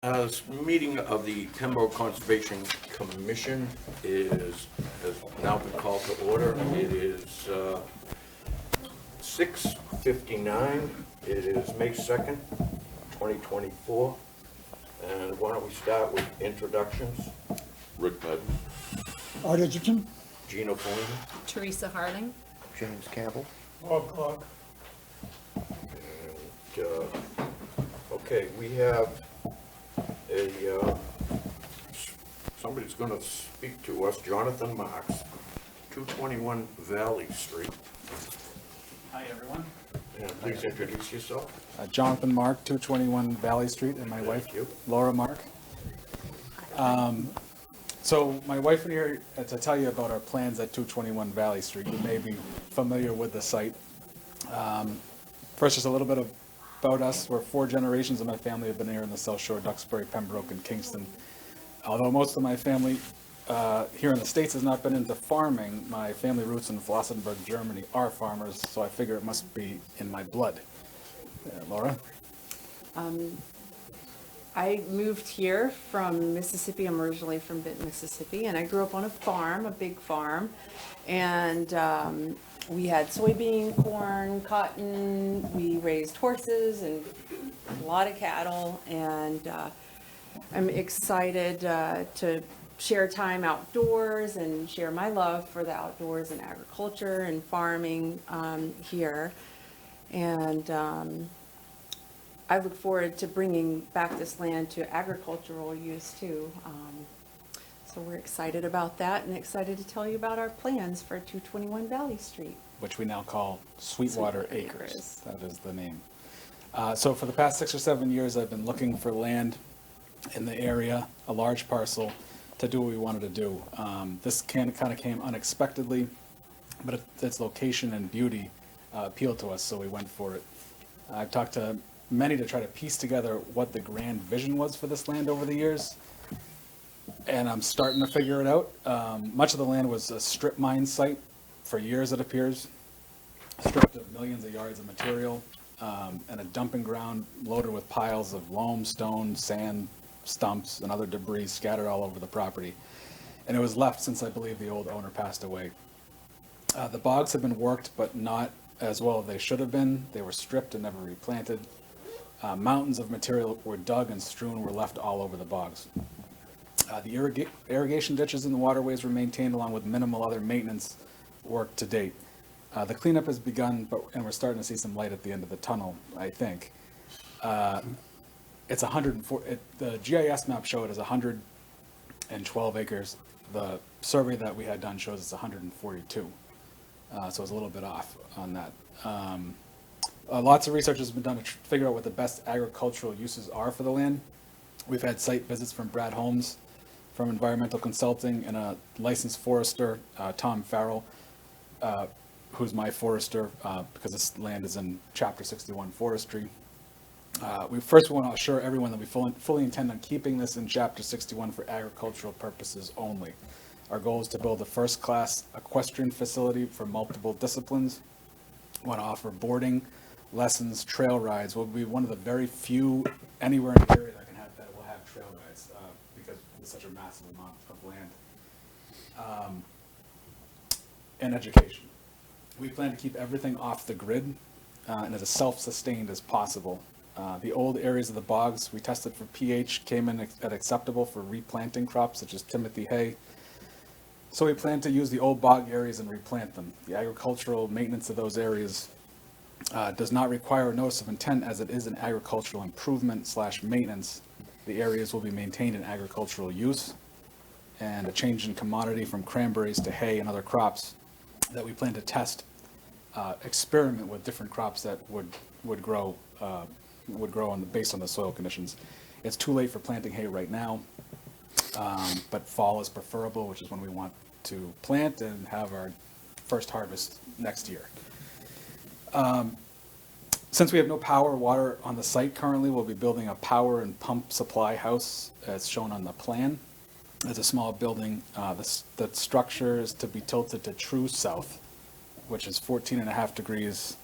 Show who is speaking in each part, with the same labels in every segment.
Speaker 1: This meeting of the Pembroke Conservation Commission has now been called to order. It is 6:59. It is May 2nd, 2024. And why don't we start with introductions? Rick Madden.
Speaker 2: Art Edgerton.
Speaker 1: Gino Polini.
Speaker 3: Teresa Harding.
Speaker 4: James Campbell.
Speaker 2: Bob Clark.
Speaker 1: And, okay, we have somebody's going to speak to us, Jonathan Marks, 221 Valley Street.
Speaker 5: Hi, everyone.
Speaker 1: And please introduce yourself.
Speaker 5: Jonathan Mark, 221 Valley Street, and my wife,
Speaker 1: you.
Speaker 5: Laura Mark. So my wife and here to tell you about our plans at 221 Valley Street. You may be familiar with the site. First, just a little bit about us. We're 4 generations of my family have been here in the South Shore, Duxbury, Pembroke, and Kingston. Although most of my family here in the States has not been into farming, my family roots in Flossenburg, Germany are farmers, so I figure it must be in my blood. Laura?
Speaker 3: I moved here from Mississippi. I'm originally from Benton, Mississippi, and I grew up on a farm, a big farm. And we had soybean, corn, cotton. We raised horses and a lot of cattle. And I'm excited to share time outdoors and share my love for the outdoors and agriculture and farming here. And I look forward to bringing back this land to agricultural use too. So we're excited about that and excited to tell you about our plans for 221 Valley Street.
Speaker 5: Which we now call Sweetwater
Speaker 3: Sweetwater
Speaker 5: Acres.
Speaker 3: Acres.
Speaker 5: That is the name. So for the past 6 or 7 years, I've been looking for land in the area, a large parcel, to do what we wanted to do. This kind of came unexpectedly, but its location and beauty appealed to us, so we went for it. I've talked to many to try to piece together what the grand vision was for this land over the years, and I'm starting to figure it out. Much of the land was a strip mine site for years, it appears, stripped of millions of yards of material, and a dumping ground loaded with piles of loam, stone, sand, stumps, and other debris scattered all over the property. And it was left since I believe the old owner passed away. The bogs have been worked, but not as well as they should have been. They were stripped and never replanted. Mountains of material were dug and strewn were left all over the bogs. The irrigation ditches and the waterways were maintained along with minimal other maintenance work to date. The cleanup has begun, and we're starting to see some light at the end of the tunnel, I think. It's 104, the GIS map showed it as 112 acres. The survey that we had done shows it's 142. So it's a little bit off on that. Lots of research has been done to figure out what the best agricultural uses are for the land. We've had site visits from Brad Holmes from Environmental Consulting and a licensed forester, Tom Farrell, who's my forester because this land is in Chapter 61 forestry. We first want to assure everyone that we fully intend on keeping this in Chapter 61 for agricultural purposes only. Our goal is to build a first-class equestrian facility for multiple disciplines. We want to offer boarding, lessons, trail rides. We'll be one of the very few anywhere in the area that will have trail rides because it's such a massive amount of land. And education. We plan to keep everything off the grid and as self-sustained as possible. The old areas of the bogs we tested for pH came in at acceptable for replanting crops such as Timothy hay. So we plan to use the old bog areas and replant them. The agricultural maintenance of those areas does not require a notice of intent as it is an agricultural improvement / maintenance. The areas will be maintained in agricultural use, and a change in commodity from cranberries to hay and other crops that we plan to test, experiment with different crops that would grow based on the soil conditions. It's too late for planting hay right now, but fall is preferable, which is when we want to plant and have our first harvest next year. Since we have no power or water on the site currently, we'll be building a power and pump supply house as shown on the plan. It's a small building. The structure is to be tilted to true south, which is 14.5 degrees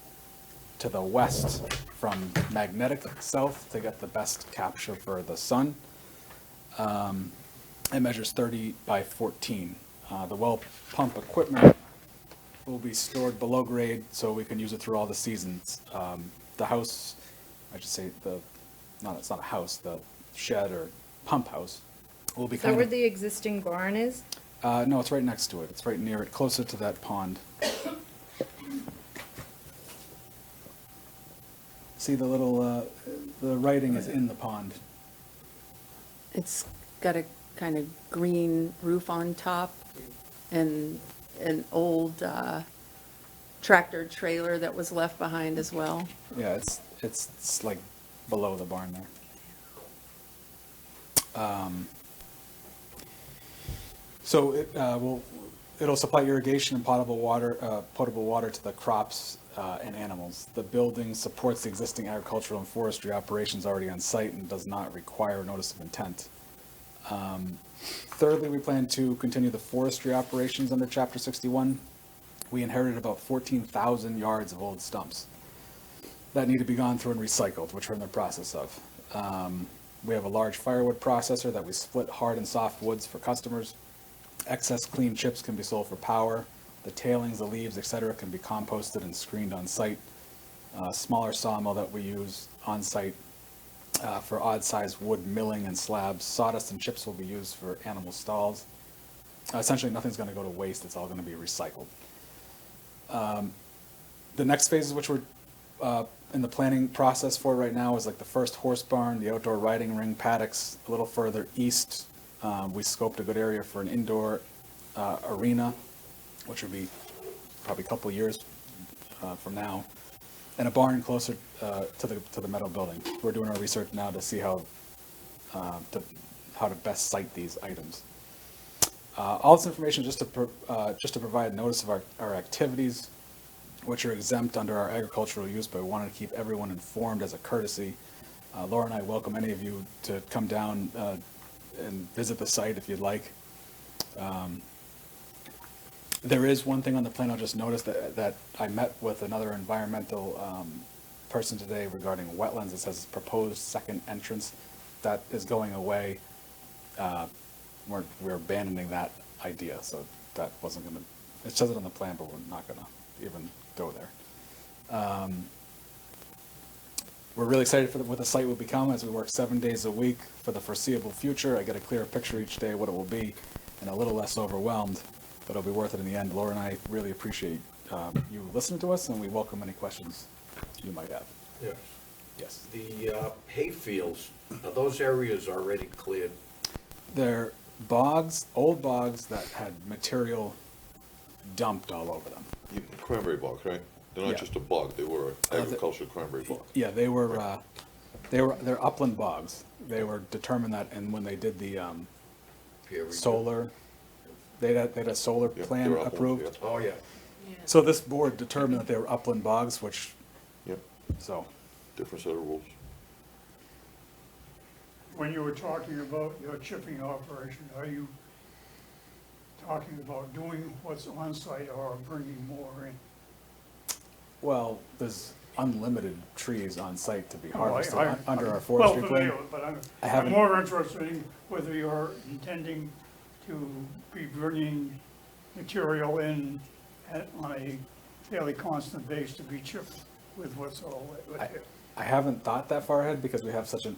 Speaker 5: to the west from magnetic south to get the best capture for the sun. It measures 30 by 14. The well pump equipment will be stored below grade so we can use it through all the seasons. The house, I should say it's not a house, the shed or pump house will be
Speaker 4: So
Speaker 5: kind
Speaker 4: where
Speaker 5: of,
Speaker 4: the existing barn is?
Speaker 5: no, it's right next to it. It's right near it, closer to that pond. See the little, the writing is in the pond.
Speaker 3: It's got a kind of green roof on top and an old tractor trailer that was left behind as well.
Speaker 5: Yeah, it's like below the barn there. So it'll supply irrigation and potable water to the crops and animals. The building supports the existing agricultural and forestry operations already on site and does not require notice of intent. Thirdly, we plan to continue the forestry operations under Chapter 61. We inherited about 14,000 yards of old stumps that need to be gone through and recycled, which we're in the process of. We have a large firewood processor that we split hard and soft woods for customers. Excess clean chips can be sold for power. The tailings, the leaves, etc., can be composted and screened on site. Smaller sawmill that we use on site for odd-sized wood milling and slabs. Sawdust and chips will be used for animal stalls. Essentially, nothing's going to go to waste. It's all going to be recycled. The next phases, which we're in the planning process for right now, is like the first horse barn, the outdoor riding ring, paddocks. A little further east, we scoped a good area for an indoor arena, which would be probably a couple years from now, and a barn closer to the metal building. We're doing our research now to see how to best site these items. All this information just to provide notice of our activities, which are exempt under our agricultural use, but we wanted to keep everyone informed as a courtesy. Laura and I welcome any of you to come down and visit the site if you'd like. There is one thing on the plan I'll just notice that I met with another environmental person today regarding wetlands. It says proposed second entrance. That is going away. We're abandoning that idea, so that wasn't gonna, it says it on the plan, but we're not gonna even go there. We're really excited for what the site will become as we work 7 days a week for the foreseeable future. I get a clearer picture each day of what it will be and a little less overwhelmed, but it'll be worth it in the end. Laura and I really appreciate you listening to us, and we welcome any questions you might have.
Speaker 1: Yes.
Speaker 5: Yes.
Speaker 1: The hay fields, are those areas already cleared?
Speaker 5: They're bogs, old bogs that had material dumped all over them.
Speaker 6: Cranberry bogs, right? They're not
Speaker 5: Yeah.
Speaker 6: just a bog, they were agricultural cranberry bog.
Speaker 5: Yeah, they're upland bogs. They were determined that, and when they did the
Speaker 1: Peer review?
Speaker 5: solar, they had a solar
Speaker 6: Yeah,
Speaker 5: plan
Speaker 6: they were upland,
Speaker 5: approved.
Speaker 1: Oh, yeah.
Speaker 5: So this board determined that they were upland bogs, which,
Speaker 6: Yep,
Speaker 5: so,
Speaker 6: different set of rules.
Speaker 2: When you were talking about your chipping operation, are you talking about doing what's on site or bringing more in?
Speaker 5: well, there's unlimited trees on site to be
Speaker 2: Oh, I-
Speaker 5: harvested under our
Speaker 2: Well,
Speaker 5: forestry plan.
Speaker 2: familiar, but
Speaker 5: I
Speaker 2: I'm
Speaker 5: haven't-
Speaker 2: more interested in whether you're intending to be bringing material in on a fairly constant base to be chipped with what's all there.
Speaker 5: I haven't thought that far ahead because we have such an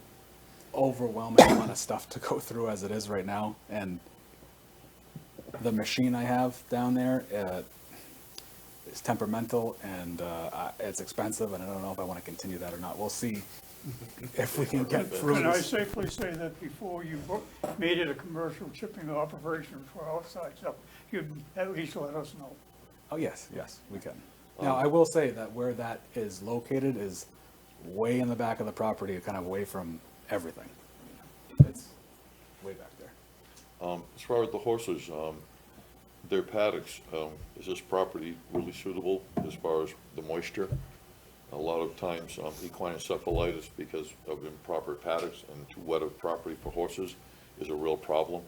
Speaker 5: overwhelming amount of stuff to go through as it is right now, and the machine I have down there is temperamental and it's expensive, and I don't know if I want to continue that or not. We'll see if we can get through
Speaker 2: Can I
Speaker 5: this.
Speaker 2: safely say that before you made it a commercial chipping operation for outside stuff, you'd at least let us know?
Speaker 5: Oh, yes, we can. Now, I will say that where that is located is way in the back of the property, kind of away from everything. It's way back there.
Speaker 6: As far as the horses, their paddocks, is this property really suitable as far as the moisture? A lot of times, equine encephalitis because of improper paddocks and too wet of property for horses is a real problem.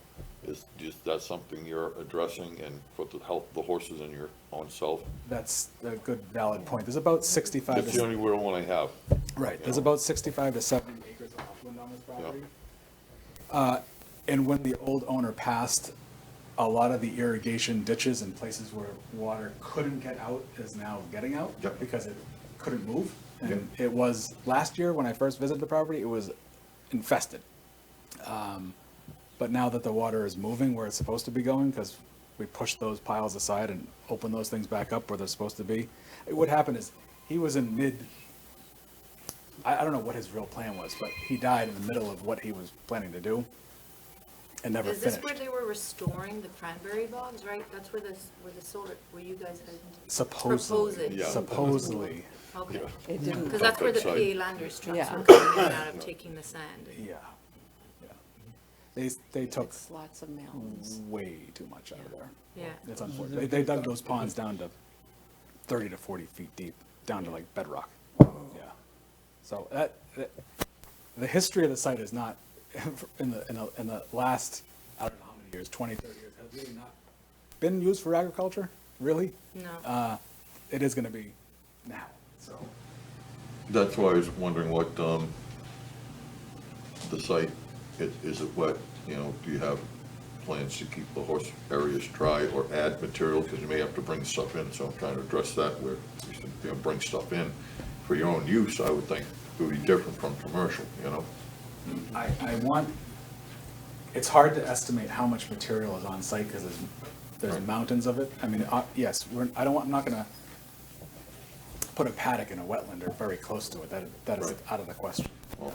Speaker 6: Is that something you're addressing and for the health of the horses and your own self?
Speaker 5: That's a good valid point. There's about 65
Speaker 6: That's the
Speaker 5: to,
Speaker 6: only real one I have.
Speaker 5: right, there's
Speaker 6: know.
Speaker 5: about 65 to 70 acres of upland on this property. And when the old owner passed, a lot of the irrigation ditches and places where water couldn't get out is now getting out
Speaker 6: Yep.
Speaker 5: because it couldn't move. And it was, last year when I first visited the property, it was infested. But now that the water is moving where it's supposed to be going, because we pushed those piles aside and opened those things back up where they're supposed to be, what happened is, he was in I don't know what his real plan was, but he died in the middle of what he was planning to do and never
Speaker 4: Is this
Speaker 5: finished.
Speaker 4: where they were restoring the cranberry bogs, right? That's where the solar, where you guys had
Speaker 5: Supposedly,
Speaker 4: proposed it?
Speaker 6: Yeah.
Speaker 5: supposedly,
Speaker 4: Okay.
Speaker 3: It didn't,
Speaker 4: Because that's where the
Speaker 6: Outside.
Speaker 4: PA Landers trucks
Speaker 3: Yeah.
Speaker 4: were coming in and out of taking the sand.
Speaker 5: yeah. They took
Speaker 3: it's lots of mountains.
Speaker 5: way too much out of there.
Speaker 4: Yeah.
Speaker 5: It's unfortunate. They dug those ponds down to 30 to 40 feet deep, down to like bedrock. Yeah. So the history of the site is not, in the last, I don't know how many years, 20, 30 years, has really not been used for agriculture, really.
Speaker 4: No.
Speaker 5: It is gonna be now, so.
Speaker 6: That's why I was wondering what, the site, is it wet? You know, do you have plans to keep the horse areas dry or add material? Because you may have to bring stuff in, so I'm trying to address that where you should, you know, bring stuff in for your own use. I would think it would be different from commercial, you know?
Speaker 5: I want, it's hard to estimate how much material is on site because there's mountains of it. I mean, yes, I'm not gonna put a paddock in a wetland or very close to it. That is
Speaker 6: Right.
Speaker 5: out of the question.
Speaker 6: Well,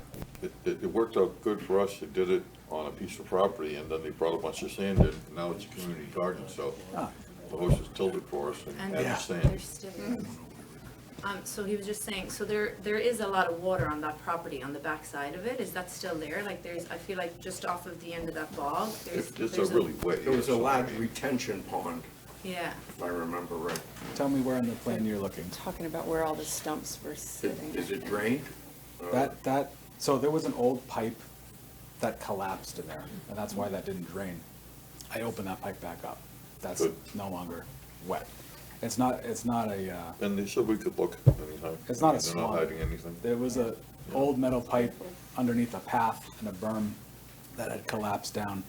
Speaker 6: it worked out good for us. They did it on a piece of property, and then they brought a bunch of sand in, and now it's a community garden, so
Speaker 5: Ah.
Speaker 6: the horses tilled it for us and
Speaker 4: And
Speaker 6: added
Speaker 5: Yeah.
Speaker 6: sand.
Speaker 4: there's still, so he was just saying, so there is a lot of water on that property on the back side of it. Is that still there? Like I feel like just off of the end of that bog, there's.
Speaker 6: It's a
Speaker 4: there's
Speaker 6: really wet.
Speaker 1: There was a
Speaker 6: area, so,
Speaker 1: large retention pond,
Speaker 4: Yeah.
Speaker 1: if I remember right.
Speaker 5: Tell me where in the plan you're looking.
Speaker 3: Talking about where all the stumps were sitting.
Speaker 1: Is it drained?
Speaker 5: So there was an old pipe that collapsed in there, and that's why that didn't drain. I opened that pipe back up. That's
Speaker 6: Good.
Speaker 5: no longer wet. It's not a,
Speaker 6: And they said we could look anytime.
Speaker 5: it's not a
Speaker 6: They're
Speaker 5: swamp.
Speaker 6: not hiding anything.
Speaker 5: There was a old metal pipe underneath a path and a berm that had collapsed down,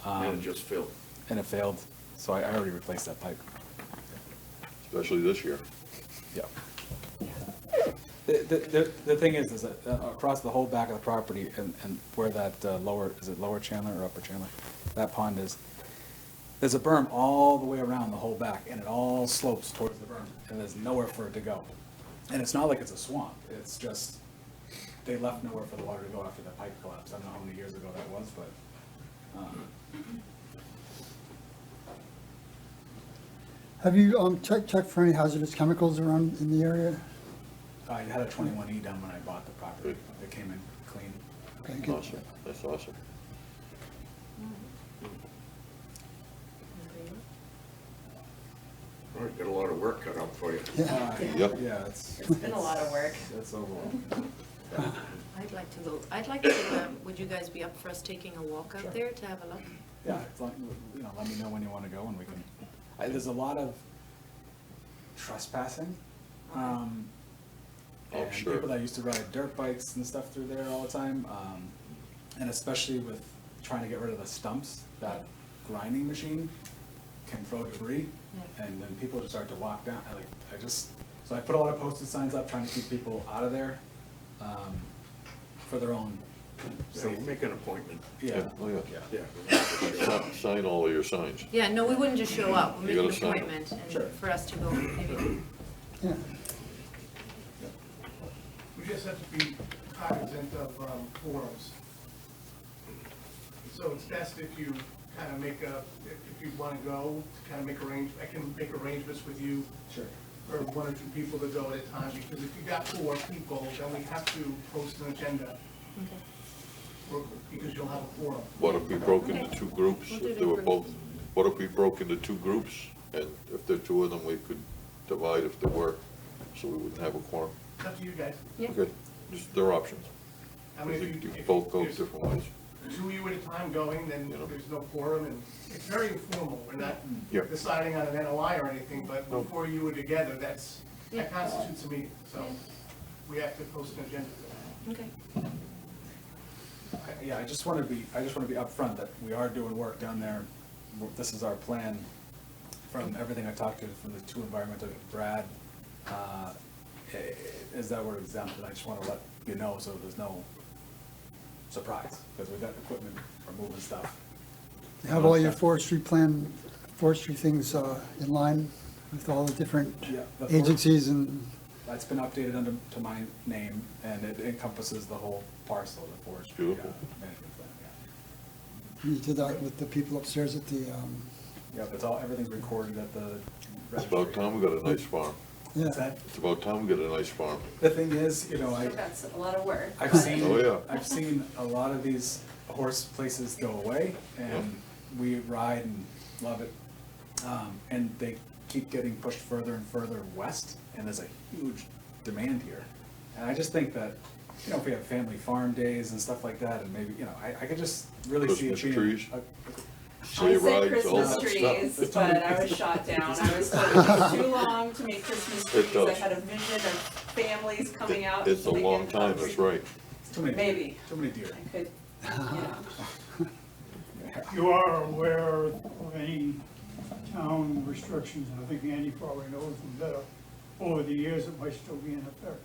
Speaker 1: And it just filled.
Speaker 5: and it failed, so I already replaced that pipe.
Speaker 6: Especially this year.
Speaker 5: Yeah. The thing is that across the whole back of the property and where that is it lower Chandler or upper Chandler? That pond is, there's a berm all the way around the whole back and it all slopes towards the berm and there's nowhere for it to go. And it's not like it's a swamp, it's just, they left nowhere for the water to go after the pipe collapsed. I don't know how many years ago that was, but,
Speaker 7: Have you checked for any hazardous chemicals around in the area?
Speaker 5: I had a 21E done when I bought the property. It came in clean.
Speaker 7: Okay, good.
Speaker 6: Awesome. That's awesome.
Speaker 1: All right, got a lot of work cut out for you.
Speaker 7: Yeah,
Speaker 6: Yep.
Speaker 5: Yeah, it's
Speaker 3: Been a lot of work.
Speaker 5: over.
Speaker 4: I'd like to, would you guys be up for us taking a walk
Speaker 5: Sure.
Speaker 4: out there to have a look?
Speaker 5: Yeah, it's like, let me know when you wanna go and we can, there's a lot of trespassing. And
Speaker 6: sure.
Speaker 5: people that used to ride dirt bikes and stuff through there all the time, and especially with trying to get rid of the stumps, that grinding machine can throw debris, and then people just start to walk down, so I put a lot of posted signs up trying to keep people out of there, for their own
Speaker 1: So make an appointment.
Speaker 5: yeah.
Speaker 6: Oh, yeah.
Speaker 1: Yeah.
Speaker 6: Sign all of your signs.
Speaker 4: Yeah, no, we wouldn't just show up. We'll
Speaker 6: You
Speaker 4: make an
Speaker 6: gotta sign it.
Speaker 4: appointment
Speaker 5: Sure.
Speaker 4: and for us to go maybe.
Speaker 7: yeah.
Speaker 8: We just have to be cognizant of forums. So it's best if you kind of make if you want to go, to kind of I can make arrangements with you
Speaker 5: Sure.
Speaker 8: for 1 or 2 people to go at a time, because if you got 4 people, then we have to post an agenda, because you'll have a forum.
Speaker 6: What if we broke into 2 groups?
Speaker 4: We'll do
Speaker 6: If
Speaker 4: the
Speaker 6: they were
Speaker 4: groups.
Speaker 6: both, what if we broke into 2 groups? And if there are 2 of them, we could divide if there were, so we wouldn't have a quorum.
Speaker 8: It's up to you guys.
Speaker 4: Yeah.
Speaker 6: Okay, just their options.
Speaker 8: I mean,
Speaker 6: You
Speaker 8: if
Speaker 6: can both go
Speaker 8: there's-
Speaker 6: different ways.
Speaker 8: two of you at a time going, then there's no quorum, and it's very informal. We're not
Speaker 6: Yeah.
Speaker 8: deciding on an NOI or anything, but before you were together, that constitutes a meeting, so we have to post an agenda for that.
Speaker 4: Okay.
Speaker 5: Yeah, I just want to be upfront that we are doing work down there. This is our plan from everything I talked to, from the two environmental, Brad, is that we're exempt, and I just want to let you know so there's no surprise, because we've got equipment for moving stuff.
Speaker 7: You have all your forestry things in line with all the different
Speaker 5: Yeah, the
Speaker 7: agencies and,
Speaker 5: That's been updated under, to my name, and it encompasses the whole parcel, the forestry
Speaker 6: Beautiful.
Speaker 5: management plan, yeah.
Speaker 7: you did that with the people upstairs at the,
Speaker 5: Yep, everything's recorded at the
Speaker 6: It's
Speaker 5: registry.
Speaker 6: about time we got a nice farm.
Speaker 7: yeah.
Speaker 5: Is that,
Speaker 6: It's about time we got a nice farm.
Speaker 5: the thing is,
Speaker 3: That's a lot of work.
Speaker 5: I've seen,
Speaker 6: Oh, yeah.
Speaker 5: I've seen a lot of these horse places go away, and we ride and love it. And they keep getting pushed further and further west, and there's a huge demand here. And I just think that, if we have family farm days and stuff like that, and maybe, I could just really see it
Speaker 6: Christmas
Speaker 5: being.
Speaker 6: trees.
Speaker 3: I
Speaker 6: Sleigh
Speaker 3: said
Speaker 6: rides, all
Speaker 3: Christmas
Speaker 6: that
Speaker 3: trees,
Speaker 6: stuff.
Speaker 3: but I was shot down. I was told it took too long to make Christmas trees. I
Speaker 6: does.
Speaker 3: had a vision of families coming out.
Speaker 6: It's a
Speaker 3: so they
Speaker 6: long
Speaker 3: can
Speaker 6: time, that's right.
Speaker 5: Too many,
Speaker 3: Maybe.
Speaker 5: Too many deer.
Speaker 3: I could,
Speaker 2: You are aware of any town restrictions, and I think Andy probably knows them better, over the years that might still be in effect.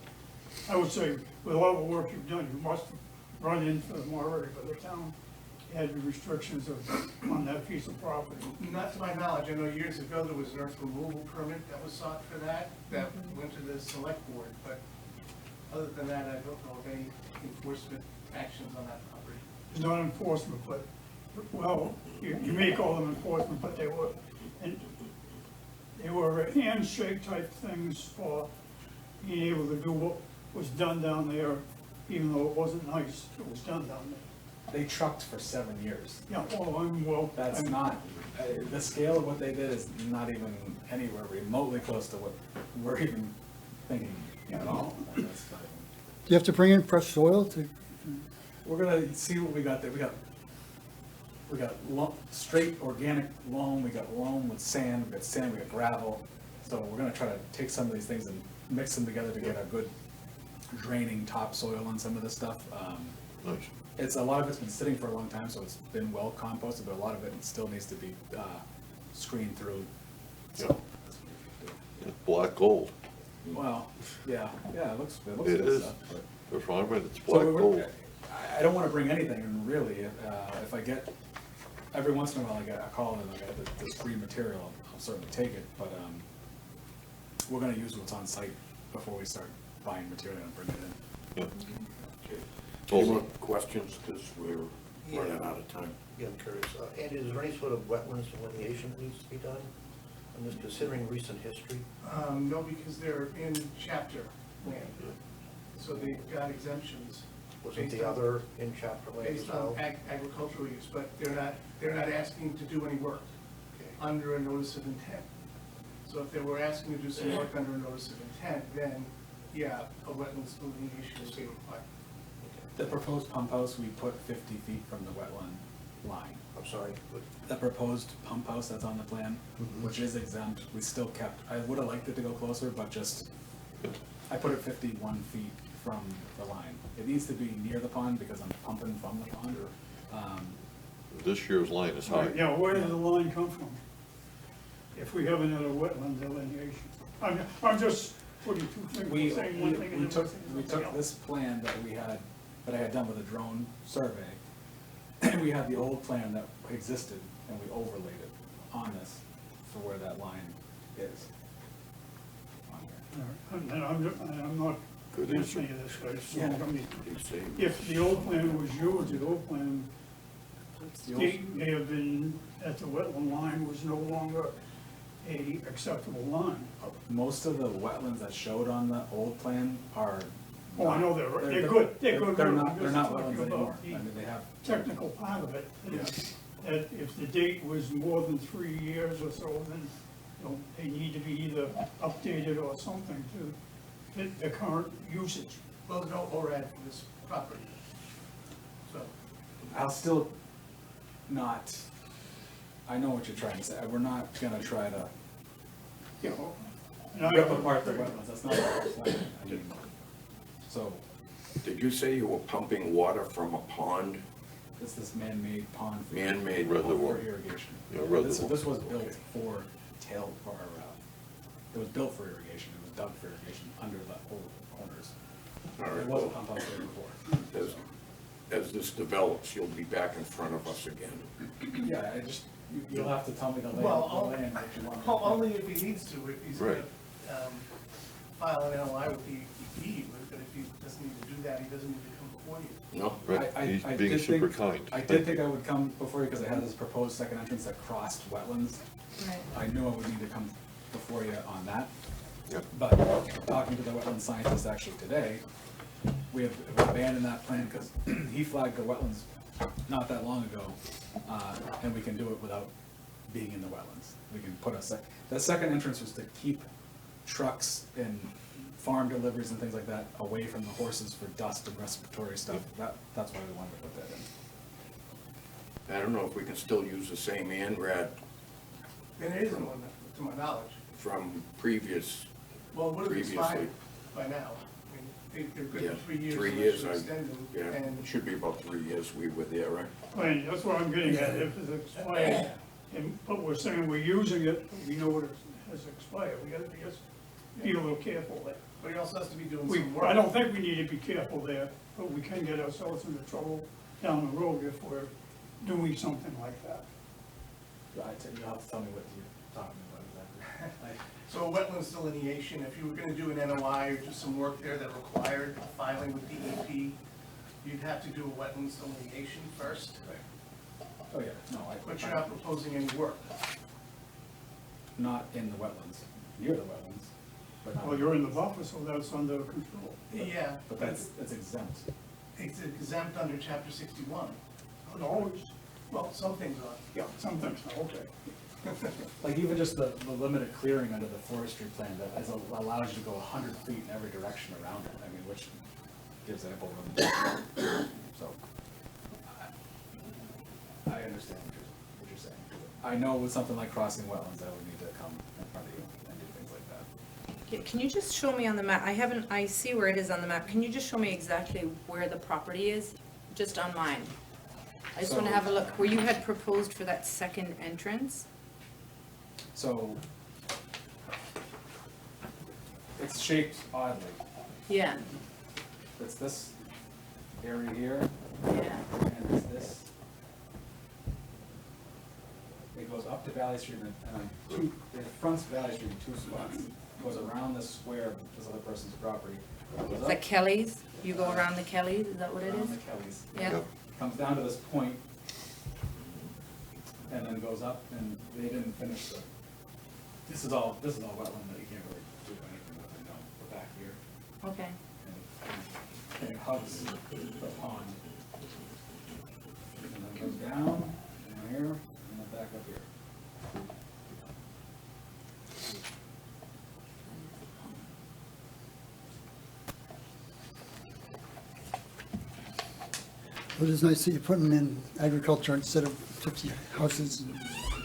Speaker 2: I would say, with all the work you've done, you must have run into them already, but the town had the restrictions on that piece of property.
Speaker 8: Not to my knowledge, I know years ago there was an earth removal permit that was sought for that went to the select board, but other than that, I don't know of any enforcement actions on that property.
Speaker 2: Not enforcement, but, well, you may call them enforcement, but they were handshake type things for being able to do what was done down there, even though it wasn't nice, it was done down there.
Speaker 5: They trucked for 7 years.
Speaker 2: Yeah,
Speaker 5: That's not, the scale of what they did is not even anywhere remotely close to what we're even thinking at all. That's not even-
Speaker 7: Do you have to bring in fresh soil to,
Speaker 5: We're gonna see what we got there. We got straight organic loam, we got loam with sand, we got sand, we got gravel. So we're gonna try to take some of these things and mix them together to get a good draining topsoil on some of this stuff.
Speaker 6: Nice.
Speaker 5: A lot of it's been sitting for a long time, so it's been well composted, but a lot of it still needs to be screened through. So,
Speaker 6: It's black gold.
Speaker 5: well, yeah, it looks
Speaker 6: It
Speaker 5: good
Speaker 6: is.
Speaker 5: stuff, but-
Speaker 6: For farming, it's
Speaker 5: So
Speaker 6: black
Speaker 5: we're-
Speaker 6: gold.
Speaker 5: I don't wanna bring anything, and really, if I get, every once in a while I get a call and I got this free material, I'll certainly take it, but, we're gonna use what's on site before we start buying material and bring it in.
Speaker 6: Yeah.
Speaker 1: Any more questions, because we're running out of time?
Speaker 9: Yeah, I'm curious. Andy, is there any sort of wetlands delineation that needs to be done? I'm just considering recent history.
Speaker 8: No, because they're in chapter land, so they've got exemptions.
Speaker 9: Wasn't
Speaker 8: based
Speaker 9: the
Speaker 8: on-
Speaker 9: other in chapter land as
Speaker 8: Based
Speaker 9: well?
Speaker 8: on agricultural use, but they're not asking to do any work under a notice of intent. So if they were asking to do some work under a notice of intent, then, yeah, a wetlands delineation is required.
Speaker 5: The proposed pump house, we put 50 feet from the wetland line.
Speaker 9: I'm sorry, but
Speaker 5: The proposed pump house that's on the plan, which is exempt, we still kept, I would've liked it to go closer, but I put it 51 feet from the line. It needs to be near the pond because I'm pumping from the pond.
Speaker 6: This year's line is high.
Speaker 2: Yeah, where does the line come from? If we have another wetland delineation. I'm just putting two things, saying one thing and then saying
Speaker 5: We
Speaker 2: something
Speaker 5: took
Speaker 2: else.
Speaker 5: this plan that I had done with a drone survey, and we had the old plan that existed, and we overlaid it on this for where that line is. On here.
Speaker 2: And I'm not
Speaker 6: Good
Speaker 2: against
Speaker 6: answer.
Speaker 2: any of this, I just,
Speaker 5: Yeah.
Speaker 2: I mean,
Speaker 1: He's saying-
Speaker 2: if the old plan was yours, the old plan
Speaker 5: The old-
Speaker 2: state may have been that the wetland line was no longer a acceptable line.
Speaker 5: Most of the wetlands that showed on the old plan are.
Speaker 2: Oh, I know they're good. They're good.
Speaker 5: They're not
Speaker 2: I'm just
Speaker 5: wetlands
Speaker 2: talking about
Speaker 5: anymore.
Speaker 2: the
Speaker 5: I mean, they have.
Speaker 2: Technical part of it, that if the date was more than 3 years or so, then, they need to be either updated or something to fit the current usage.
Speaker 8: Well, there's no ORAD for this property. So,
Speaker 5: I'll still not, I know what you're trying to say, we're not gonna try to
Speaker 2: You know, and I-
Speaker 5: rip apart the wetlands, that's not what we're planning. I mean, so,
Speaker 1: Did you say you were pumping water from a pond?
Speaker 5: it's this man-made pond. for-
Speaker 1: Man-made
Speaker 6: Reservoir.
Speaker 5: For irrigation.
Speaker 6: Yeah,
Speaker 5: This
Speaker 6: reservoir.
Speaker 5: was built for it was built for irrigation, it was dug for irrigation under the old owners.
Speaker 1: All right,
Speaker 5: It wasn't
Speaker 1: well,
Speaker 5: pumped out there before.
Speaker 1: as this develops, you'll be back in front of us again.
Speaker 5: Yeah, you'll have to tell me the land,
Speaker 8: Well,
Speaker 5: that you want.
Speaker 8: Only if he needs to, if he's gonna,
Speaker 6: Right.
Speaker 8: file an NOI with the DEP, but if he doesn't need to do that, he doesn't need to come before you.
Speaker 1: No?
Speaker 6: Right,
Speaker 5: I
Speaker 6: he's
Speaker 5: did
Speaker 6: being super
Speaker 5: think-
Speaker 6: kind.
Speaker 5: I did think I would come before you because I had this proposed second entrance that crossed wetlands.
Speaker 4: Right.
Speaker 5: I knew I would need to come before you on that.
Speaker 6: Yep.
Speaker 5: But talking to the wetland scientist actually today, we have abandoned that plan because he flagged the wetlands not that long ago, and we can do it without being in the wetlands. We can put the second entrance was to keep trucks and farm deliveries and things like that away from the horses for dust and respiratory stuff. That's why we wanted to put that in.
Speaker 1: I don't know if we can still use the same ANRAD
Speaker 8: And it isn't one, to my knowledge.
Speaker 1: from previous,
Speaker 8: Well, it would have
Speaker 1: Previously.
Speaker 8: expired by now. I mean, they're good
Speaker 1: yeah,
Speaker 8: for 3 years.
Speaker 1: 3
Speaker 8: unless
Speaker 1: years,
Speaker 8: you extend them,
Speaker 1: yeah,
Speaker 8: and
Speaker 1: it should be about 3 years we were there, right?
Speaker 2: Right, that's what I'm getting at, if it's expired, but we're saying we're using it, we know it has expired, we gotta be a little careful there.
Speaker 8: But he also has to be doing some work.
Speaker 2: I don't think we need to be careful there, but we can get ourselves into trouble down the road if we're doing something like that.
Speaker 5: You'll have to tell me what you're talking about exactly.
Speaker 8: So a wetlands delineation, if you were gonna do an NOI or do some work there that required filing with DEP, you'd have to do a wetlands delineation first,
Speaker 5: Oh, yeah, no,
Speaker 8: but you're not proposing any work.
Speaker 5: not in the wetlands, near the wetlands, but not.
Speaker 2: Well, you're in the buffer, so that's under control.
Speaker 8: Yeah,
Speaker 5: But that's exempt.
Speaker 8: it's exempt under chapter 61.
Speaker 2: Not always,
Speaker 8: Well, some things are.
Speaker 2: yeah, sometimes, okay.
Speaker 5: Like even just the limited clearing under the forestry plan that allows you to go 100 feet in every direction around it, I mean, which gives ample room. So, I understand what you're saying. I know with something like crossing wetlands, I would need to come in front of you and do things like that.
Speaker 4: Can you just show me on the map, I see where it is on the map, can you just show me exactly where the property is, just on mine? I just wanna
Speaker 5: So-
Speaker 4: have a look, where you had proposed for that second entrance?
Speaker 5: So, it's shaped oddly.
Speaker 4: Yeah,
Speaker 5: It's this area here,
Speaker 4: yeah,
Speaker 5: and it's this. It goes up to Valley Street and it fronts Valley Street in 2 spots. It goes around this square of this other person's property. It goes
Speaker 4: the
Speaker 5: up
Speaker 4: Kellys, you go around the Kellys, is that what it
Speaker 5: around
Speaker 4: is?
Speaker 5: the Kellys.
Speaker 4: Yeah,
Speaker 6: Yep.
Speaker 5: Comes down to this point, and then goes up, and they didn't finish this is all wetland that you can't really do anything with, I know, we're back here.
Speaker 4: okay.
Speaker 5: And it hugs the pond. And then goes down here, and then back up here.
Speaker 7: It is nice that you're putting in agriculture instead of 50 houses.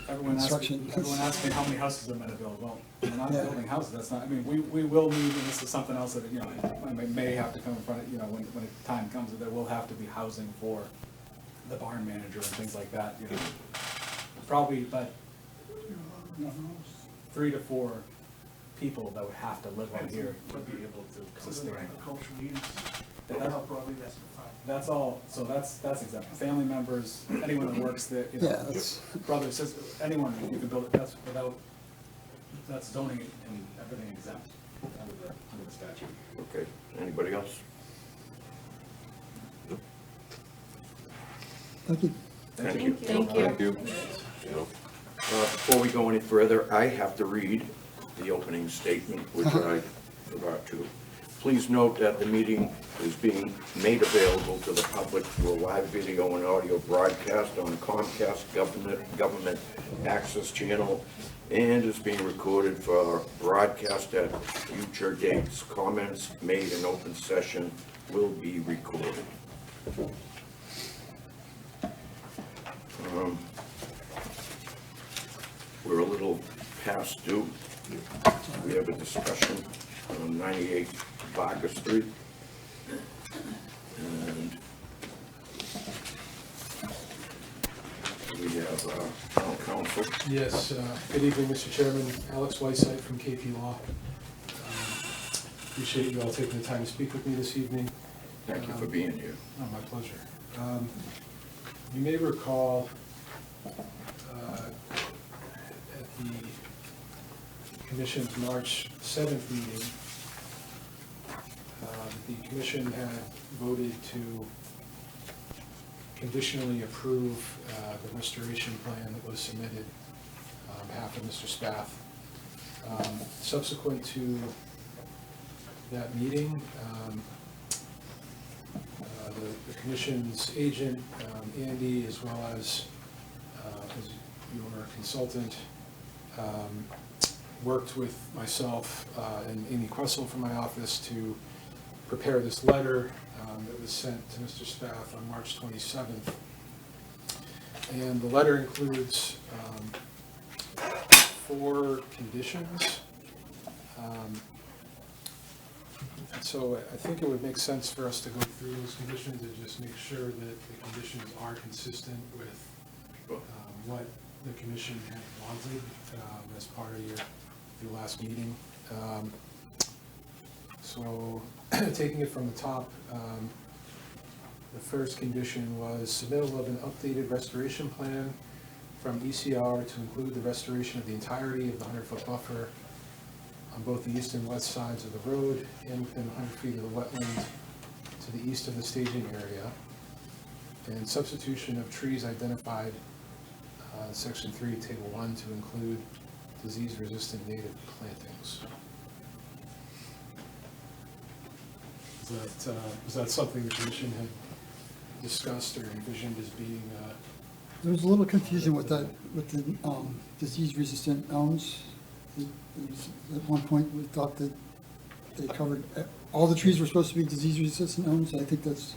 Speaker 5: Everyone asks,
Speaker 7: Construction.
Speaker 5: everyone asks me how many houses I'm gonna build. Well, we're not
Speaker 7: Yeah.
Speaker 5: building houses, that's not, I mean, we will need, and this is something else that, you know, I may have to come in front of, you know, when the time comes, that there will have to be housing for the barn manager and things like that, you know. Probably, but 3 to 4 people that would have to live on here would be able to
Speaker 8: Comes
Speaker 5: sustain.
Speaker 8: under agricultural use.
Speaker 5: That's-
Speaker 8: How broadly that's defined.
Speaker 5: That's all, so that's exempt. Family members, anyone that works there, you know,
Speaker 7: Yeah, that's,
Speaker 5: brothers, sisters, anyone, you can build it, that's zoning and everything exempt under the statute.
Speaker 1: Okay, anybody else?
Speaker 7: thank you.
Speaker 1: Thank you.
Speaker 4: Thank you.
Speaker 6: Thank you. You know,
Speaker 1: Before we go any further, I have to read the opening statement, which I forgot to. Please note that the meeting is being made available to the public through a live video and audio broadcast on Comcast Government Access Channel and is being recorded for broadcast at future dates. Comments made in open session will be recorded. past due. We have a discussion on 98 Vargas Street. And we have town council.
Speaker 10: Yes, good evening, Mr. Chairman. Alex Whiteside from KP Law. Appreciate you all taking the time to speak with me this evening.
Speaker 1: Thank you for being here.
Speaker 10: Oh, my pleasure. You may recall at the Commission's March 7th meeting, the Commission had voted to conditionally approve the restoration plan that was submitted on behalf of Mr. Spath. Subsequent to that meeting, the Commission's agent, Andy, as well as your consultant, worked with myself and Amy Kressel from my office to prepare this letter that was sent to Mr. Spath on March 27th. And the letter includes 4 conditions. So I think it would make sense for us to go through those conditions and just make sure that the conditions are consistent with what the Commission had wanted as part of your last meeting. So taking it from the top, the first condition was submittal of an updated restoration plan from ECR to include the restoration of the entirety of the 100-foot buffer on both the east and west sides of the road and within 100 feet of the wetland to the east of the staging area, and substitution of trees identified in Section 3, Table 1 to include disease-resistant native plantings. Is that something the Commission had discussed or envisioned as being?
Speaker 7: There was a little confusion with that, with the disease-resistant elms. At one point, we thought that they covered, all the trees were supposed to be disease-resistant elms. I think that's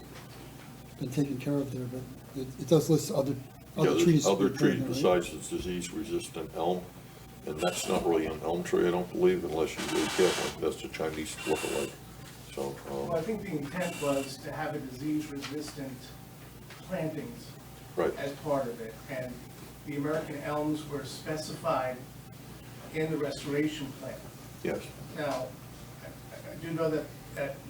Speaker 7: been taken care of there, but it does list other trees.
Speaker 6: Other trees
Speaker 7: right?
Speaker 6: besides the disease-resistant elm, and that's not really an elm tree, I don't believe, unless you're really careful. That's the Chinese look-alike. So,
Speaker 8: Well, I think the intent was to have a disease-resistant plantings
Speaker 6: right.
Speaker 8: as part of it, and the American elms were specified in the restoration plan.
Speaker 6: Yes.
Speaker 8: Now, I do know that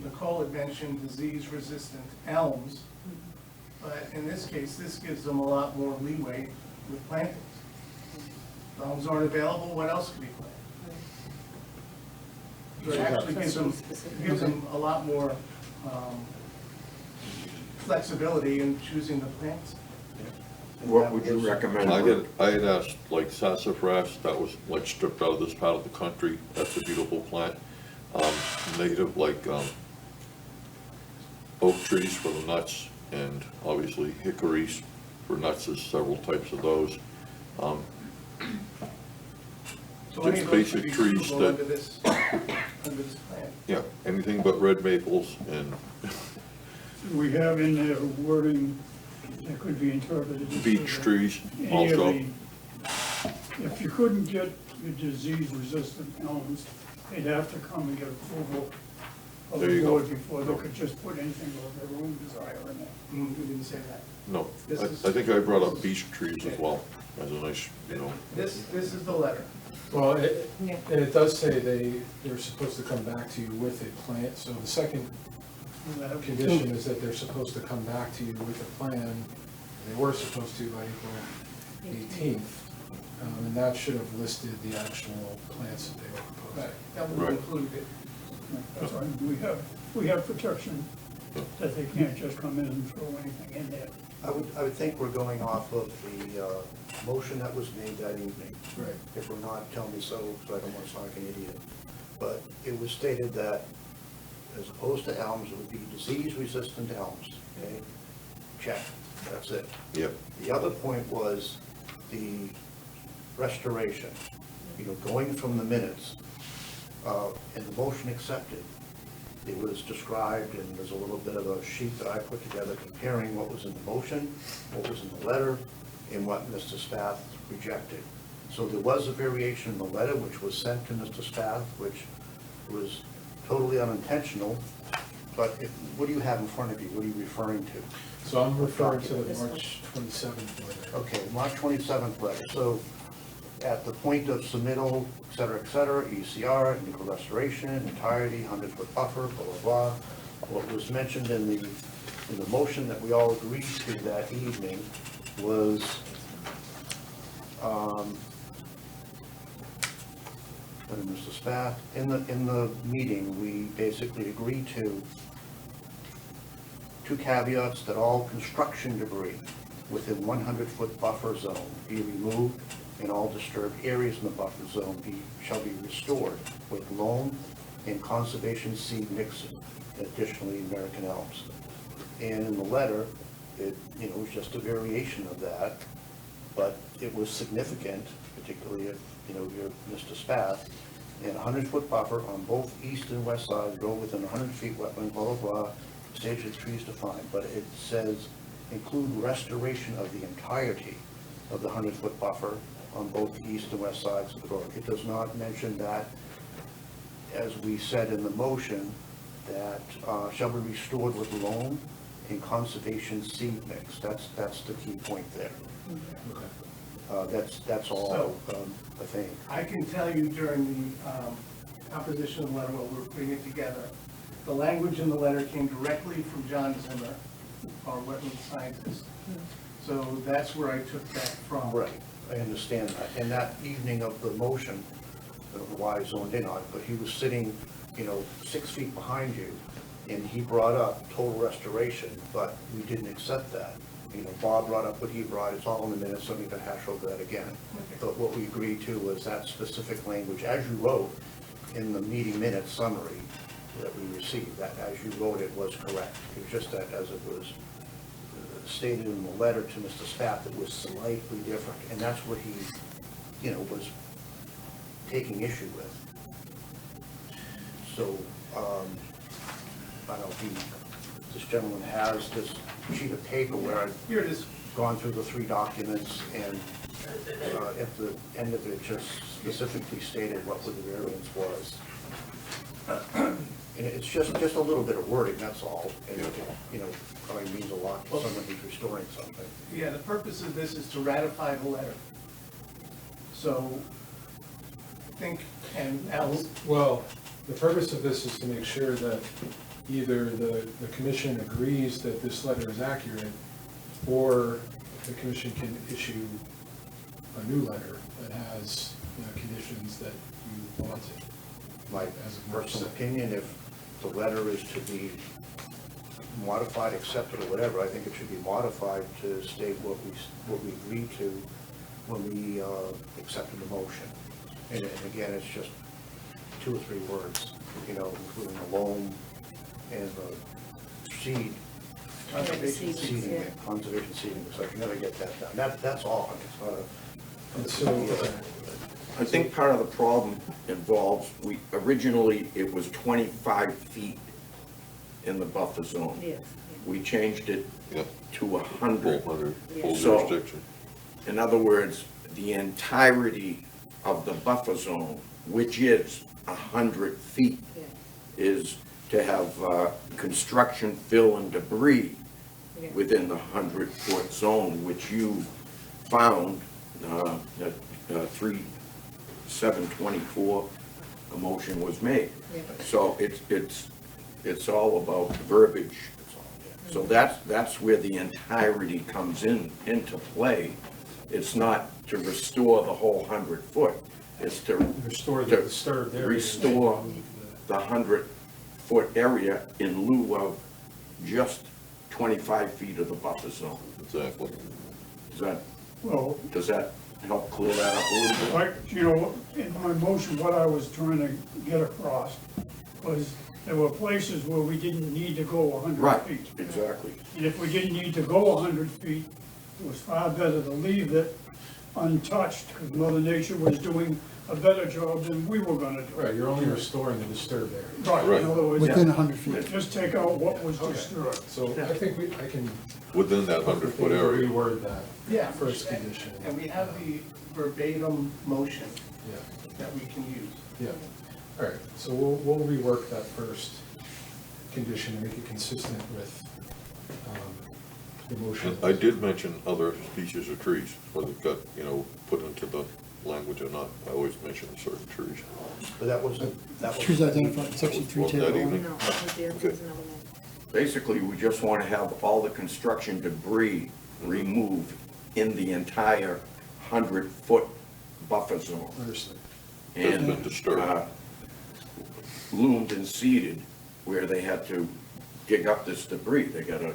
Speaker 8: Nicole had mentioned disease-resistant elms, but in this case, this gives them a lot more leeway with plantings. If elms aren't available, what else could be planted? So it actually gives them a lot more flexibility in choosing the plants.
Speaker 1: What would you recommend?
Speaker 6: I had asked, like, sassafras, that was like stripped out of this part of the country. That's a beautiful plant. Native, like, oak trees for the nuts, and obviously hickories for nuts. There's several types of those.
Speaker 8: So any
Speaker 6: Just
Speaker 8: of those would
Speaker 6: basic
Speaker 8: be
Speaker 6: trees
Speaker 8: suitable
Speaker 6: that,
Speaker 8: under this plan.
Speaker 6: yeah, anything but red maples and
Speaker 2: We have in there wording that could be interpreted. as
Speaker 6: beech trees
Speaker 2: any of
Speaker 6: also.
Speaker 2: If you couldn't get the disease-resistant elms, they'd have to come and get approval of
Speaker 6: There
Speaker 2: the
Speaker 6: you go.
Speaker 2: board before they could just put anything of their own desire in there.
Speaker 8: We didn't say that.
Speaker 6: No,
Speaker 8: This is-
Speaker 6: I think I brought up beech trees as well, as a nice,
Speaker 8: This is the letter.
Speaker 10: Well, and it does say they're supposed to come back to you with a plan. So the second condition is that they're supposed to come back to you with a plan. They were supposed to by April 18th. And that should have listed the actual plants that they were proposing.
Speaker 8: That would
Speaker 6: Right.
Speaker 8: include it.
Speaker 2: That's why we have protection that they can't just come in and throw anything in there.
Speaker 9: I would think we're going off of the motion that was made that evening.
Speaker 10: Right.
Speaker 9: If we're not, tell me so I don't want to sound like an idiot. But it was stated that as opposed to elms, it would be disease-resistant elms, okay? Check, that's it.
Speaker 6: yep,
Speaker 9: The other point was the restoration, going from the minutes, and the motion accepted. It was described, and there's a little bit of a sheet that I put together comparing what was in the motion, what was in the letter, and what Mr. Spath rejected. So there was a variation in the letter which was sent to Mr. Spath, which was totally unintentional, but what do you have in front of you? What are you referring to?
Speaker 10: So I'm referring to the March 27th letter.
Speaker 9: Okay, March 27th letter. So at the point of submittal, et cetera, ECR, nickel restoration, entirety, 100-foot buffer, blah, blah, blah. What was mentioned in the motion that we all agreed to that evening was, Mr. Spath, in the meeting, we basically agreed to two caveats: that all construction debris within 100-foot buffer zone be removed, and all disturbed areas in the buffer zone shall be restored with loam and conservation seed mixing, additionally American elms. And in the letter, it was just a variation of that, but it was significant, particularly if you're Mr. Spath, and 100-foot buffer on both east and west sides, go within 100 feet wetland, blah, blah, blah, stage of trees defined, but it says include restoration of the entirety of the 100-foot buffer on both the east and west sides of the road. It does not mention that, as we said in the motion, that shall be restored with loam and conservation seed mix. That's the key point there. That's all, I think.
Speaker 8: I can tell you during the composition of the letter, while we were putting it together, the language in the letter came directly from John Zimmer, our wetland scientist. So that's where I took that from.
Speaker 9: Right, I understand that. And that evening of the motion, I don't know why I zoned in on it, but he was sitting, 6 feet behind you, and he brought up total restoration, but we didn't accept that. Bob brought up what he brought, it's all in the minutes, so I need to hash over that again.
Speaker 8: Okay.
Speaker 9: But what we agreed to was that specific language, as you wrote in the meeting minutes summary that we received, that as you wrote it was correct. It was just that as it was stated in the letter to Mr. Spath, it was slightly different, and that's what he, was taking issue with. So, I don't know, this gentleman has this sheet of paper where I've
Speaker 8: Here it is.
Speaker 9: gone through the 3 documents, and at the end of it just specifically stated what the variance was. And it's just a little bit of wording, that's all, and it, probably means a lot to someone who's restoring something.
Speaker 8: Yeah, the purpose of this is to ratify the letter. So, I think, and Alice,
Speaker 10: Well, the purpose of this is to make sure that either the commission agrees that this letter is accurate, or the commission can issue a new letter that has conditions that you wanted.
Speaker 9: My
Speaker 10: As of March
Speaker 9: personal
Speaker 10: 2nd.
Speaker 9: opinion, if the letter is to be modified, accepted, or whatever, I think it should be modified to state what we agreed to when we accepted the motion. And again, it's just 2 or 3 words, including the loam and the seed,
Speaker 8: conservation
Speaker 3: seed.
Speaker 9: seeding, conservation seeding, so I can never get that done. That's all, it's not a.
Speaker 10: And so,
Speaker 1: I think part of the problem involves, originally it was 25 feet in the buffer zone.
Speaker 4: Yes.
Speaker 1: We changed it
Speaker 6: Yep.
Speaker 1: to 100.
Speaker 6: Full
Speaker 1: So-
Speaker 6: jurisdiction.
Speaker 1: In other words, the entirety of the buffer zone, which is 100 feet,
Speaker 4: Yeah.
Speaker 1: is to have construction, fill, and debris
Speaker 4: Yeah.
Speaker 1: within the 100-foot zone, which you found at 3/7/24, a motion was made.
Speaker 4: Yeah.
Speaker 1: So it's all about verbiage. So that's where the entirety comes into play. It's not to restore the whole 100-foot, it's to
Speaker 10: restore the disturbed area.
Speaker 1: restore the 100-foot area in lieu of just 25 feet of the buffer zone.
Speaker 6: Exactly.
Speaker 1: Does that help clear that up a little bit?
Speaker 2: like, in my motion, what I was trying to get across was there were places where we didn't need to go 100
Speaker 1: Right,
Speaker 2: feet.
Speaker 1: exactly.
Speaker 2: And if we didn't need to go 100 feet, it was far better to leave it untouched, because Mother Nature was doing a better job than we were gonna do.
Speaker 10: Right, you're only restoring the disturbed area.
Speaker 2: Right, in other words,
Speaker 7: Within 100 feet.
Speaker 2: just take out what was disturbed.
Speaker 10: So I think I can
Speaker 6: within that 100-foot area.
Speaker 10: Reword that
Speaker 8: Yeah.
Speaker 10: first condition.
Speaker 8: And we have the verbatim motion
Speaker 10: Yeah,
Speaker 8: that we can use.
Speaker 10: yeah. All right, so we'll rework that first condition and make it consistent with the motion.
Speaker 6: And I did mention other species of trees, whether it got, put into the language or not. I always mention certain trees.
Speaker 9: But that was.
Speaker 7: Trees identified in section three,
Speaker 6: Wasn't that
Speaker 7: table
Speaker 6: evening?
Speaker 7: one.
Speaker 4: No, there's another one.
Speaker 1: Basically, we just want to have all the construction debris removed in the entire 100-foot buffer zone.
Speaker 10: Understood.
Speaker 6: That's been
Speaker 1: And
Speaker 6: disturbed.
Speaker 1: loomed and seeded where they had to dig up this debris. They gotta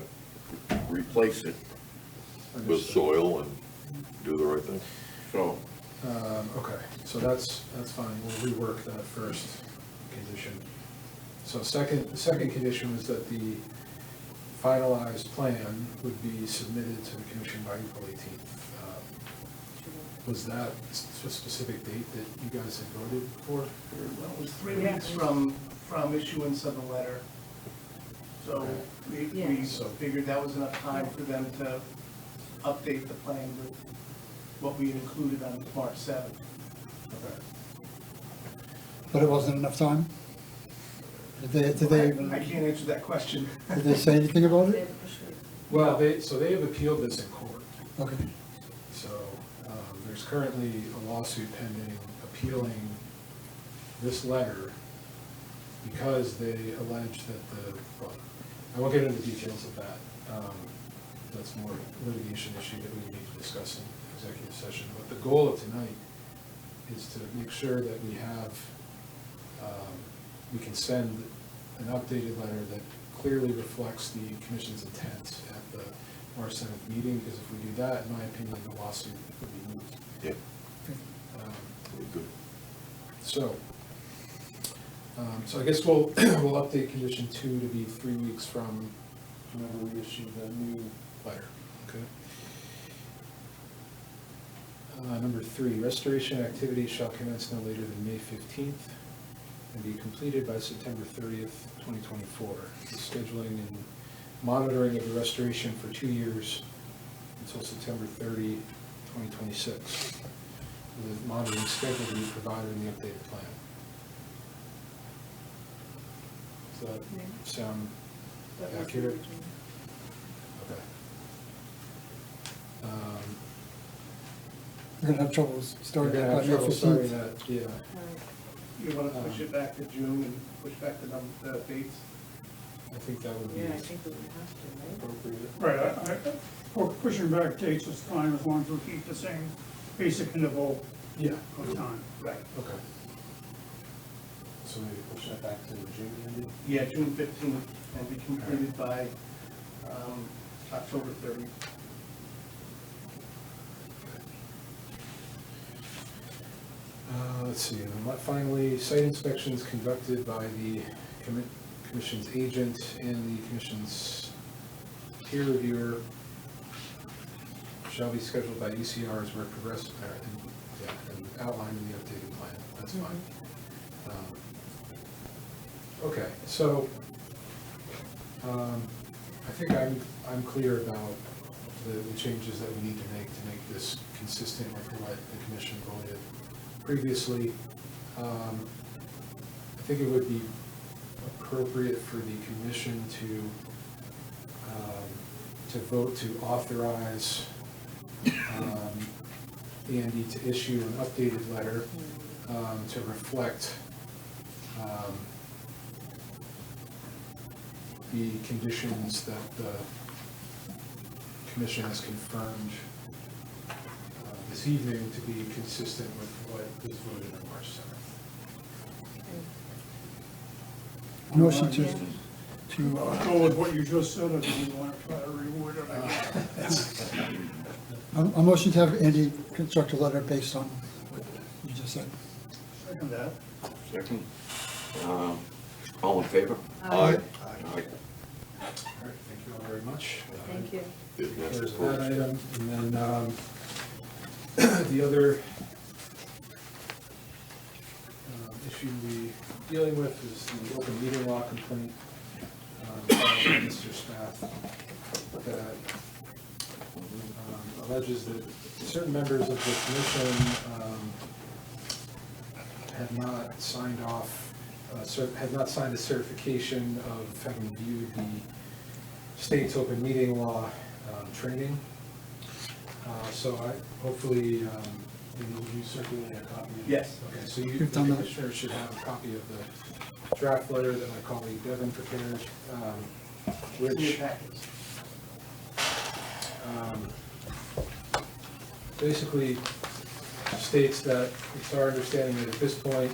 Speaker 1: replace it.
Speaker 6: With
Speaker 10: Understood.
Speaker 6: soil and do the right thing.
Speaker 1: So,
Speaker 10: Okay, so that's fine, we'll rework that first condition. So the second condition was that the finalized plan would be submitted to the commission by April 18th. Was that a specific date that you guys had voted for?
Speaker 8: Well, it was 3 weeks from issuance of the letter. So we
Speaker 4: Yeah.
Speaker 8: figured that was enough time for them to update the plan with what we included on March 7th.
Speaker 10: Okay.
Speaker 7: But it wasn't enough time? Did they even,
Speaker 8: I can't answer that question.
Speaker 7: did they say anything about it?
Speaker 10: Well, they have appealed this in court.
Speaker 7: Okay.
Speaker 10: So there's currently a lawsuit pending appealing this letter because they allege that well, I won't get into the details of that. That's more litigation issue that we need to discuss in executive session. But the goal of tonight is to make sure that we have, we can send an updated letter that clearly reflects the commission's intent at the March 7th meeting, because if we do that, in my opinion, the lawsuit would be moved.
Speaker 6: Yeah,
Speaker 10: Um,
Speaker 6: very good.
Speaker 10: So I guess we'll update condition 2 to be 3 weeks from whenever we issue the new letter, okay? Number 3, restoration activities shall commence no later than May 15th and be completed by September 30th, 2024. The scheduling and monitoring of the restoration for 2 years until September 30, 2026. The monitoring schedule to be provided in the updated plan. Does that sound accurate? Okay.
Speaker 7: We're gonna have trouble
Speaker 10: We're
Speaker 7: starting
Speaker 10: gonna
Speaker 7: by
Speaker 10: have
Speaker 7: May
Speaker 10: trouble starting
Speaker 7: 15th.
Speaker 10: that, yeah.
Speaker 8: You want to push it back to June and push back the dates?
Speaker 10: I think that would be
Speaker 3: Yeah, I think we would have to,
Speaker 10: appropriate.
Speaker 2: Right, well, pushing back dates is fine as long as we keep the same basic interval
Speaker 10: Yeah,
Speaker 2: of time.
Speaker 8: Right.
Speaker 10: okay. So maybe push that back to June, Andy?
Speaker 8: Yeah, June 15th, and be completed by October 30th.
Speaker 10: Let's see, and then finally, site inspections conducted by the commission's agent and the commission's peer reviewer shall be scheduled by ECR as work progresses, and outlined in the updated plan, that's fine. Okay, so, I think I'm clear about the changes that we need to make this consistent with what the commission voted previously. I think it would be appropriate for the commission to vote to authorize Andy to issue an updated letter to reflect the conditions that the commission has confirmed this evening to be consistent with what was voted on March 7th.
Speaker 7: Motion to,
Speaker 2: Go with what you just said, if you want to try to reword it again.
Speaker 7: a motion to have Andy construct a letter based on what you just said.
Speaker 2: Second that.
Speaker 1: second. All in favor?
Speaker 6: Aye.
Speaker 1: Aye.
Speaker 10: All right, thank you all very much.
Speaker 4: Thank you.
Speaker 6: Yes,
Speaker 10: There's
Speaker 6: of
Speaker 10: that
Speaker 6: course.
Speaker 10: item, and then the other issue we're dealing with is the open meeting law complaint filed by Mr. Spath that alleges that certain members of the commission have not signed off, have not signed a certification of having viewed the state's open meeting law training. So hopefully, you circulated a copy?
Speaker 8: Yes.
Speaker 10: Okay, so you,
Speaker 7: We've
Speaker 10: the
Speaker 7: done that.
Speaker 10: commissioner should have a copy of the draft letter that my colleague Devin prepared,
Speaker 8: It's in your
Speaker 10: which
Speaker 8: packets.
Speaker 10: basically states that it's our understanding that at this point,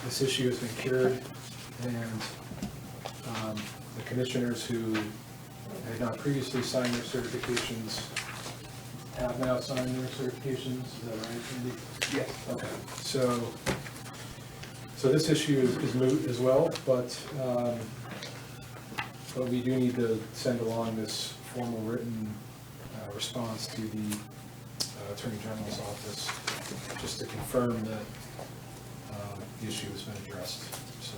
Speaker 10: this issue has been cured, and the commissioners who had not previously signed their certifications have now signed their certifications. Is that right, Andy?
Speaker 8: Yes.
Speaker 10: Okay, so this issue is moot as well, but we do need to send along this formal written response to the Attorney General's office, just to confirm that the issue has been addressed, so.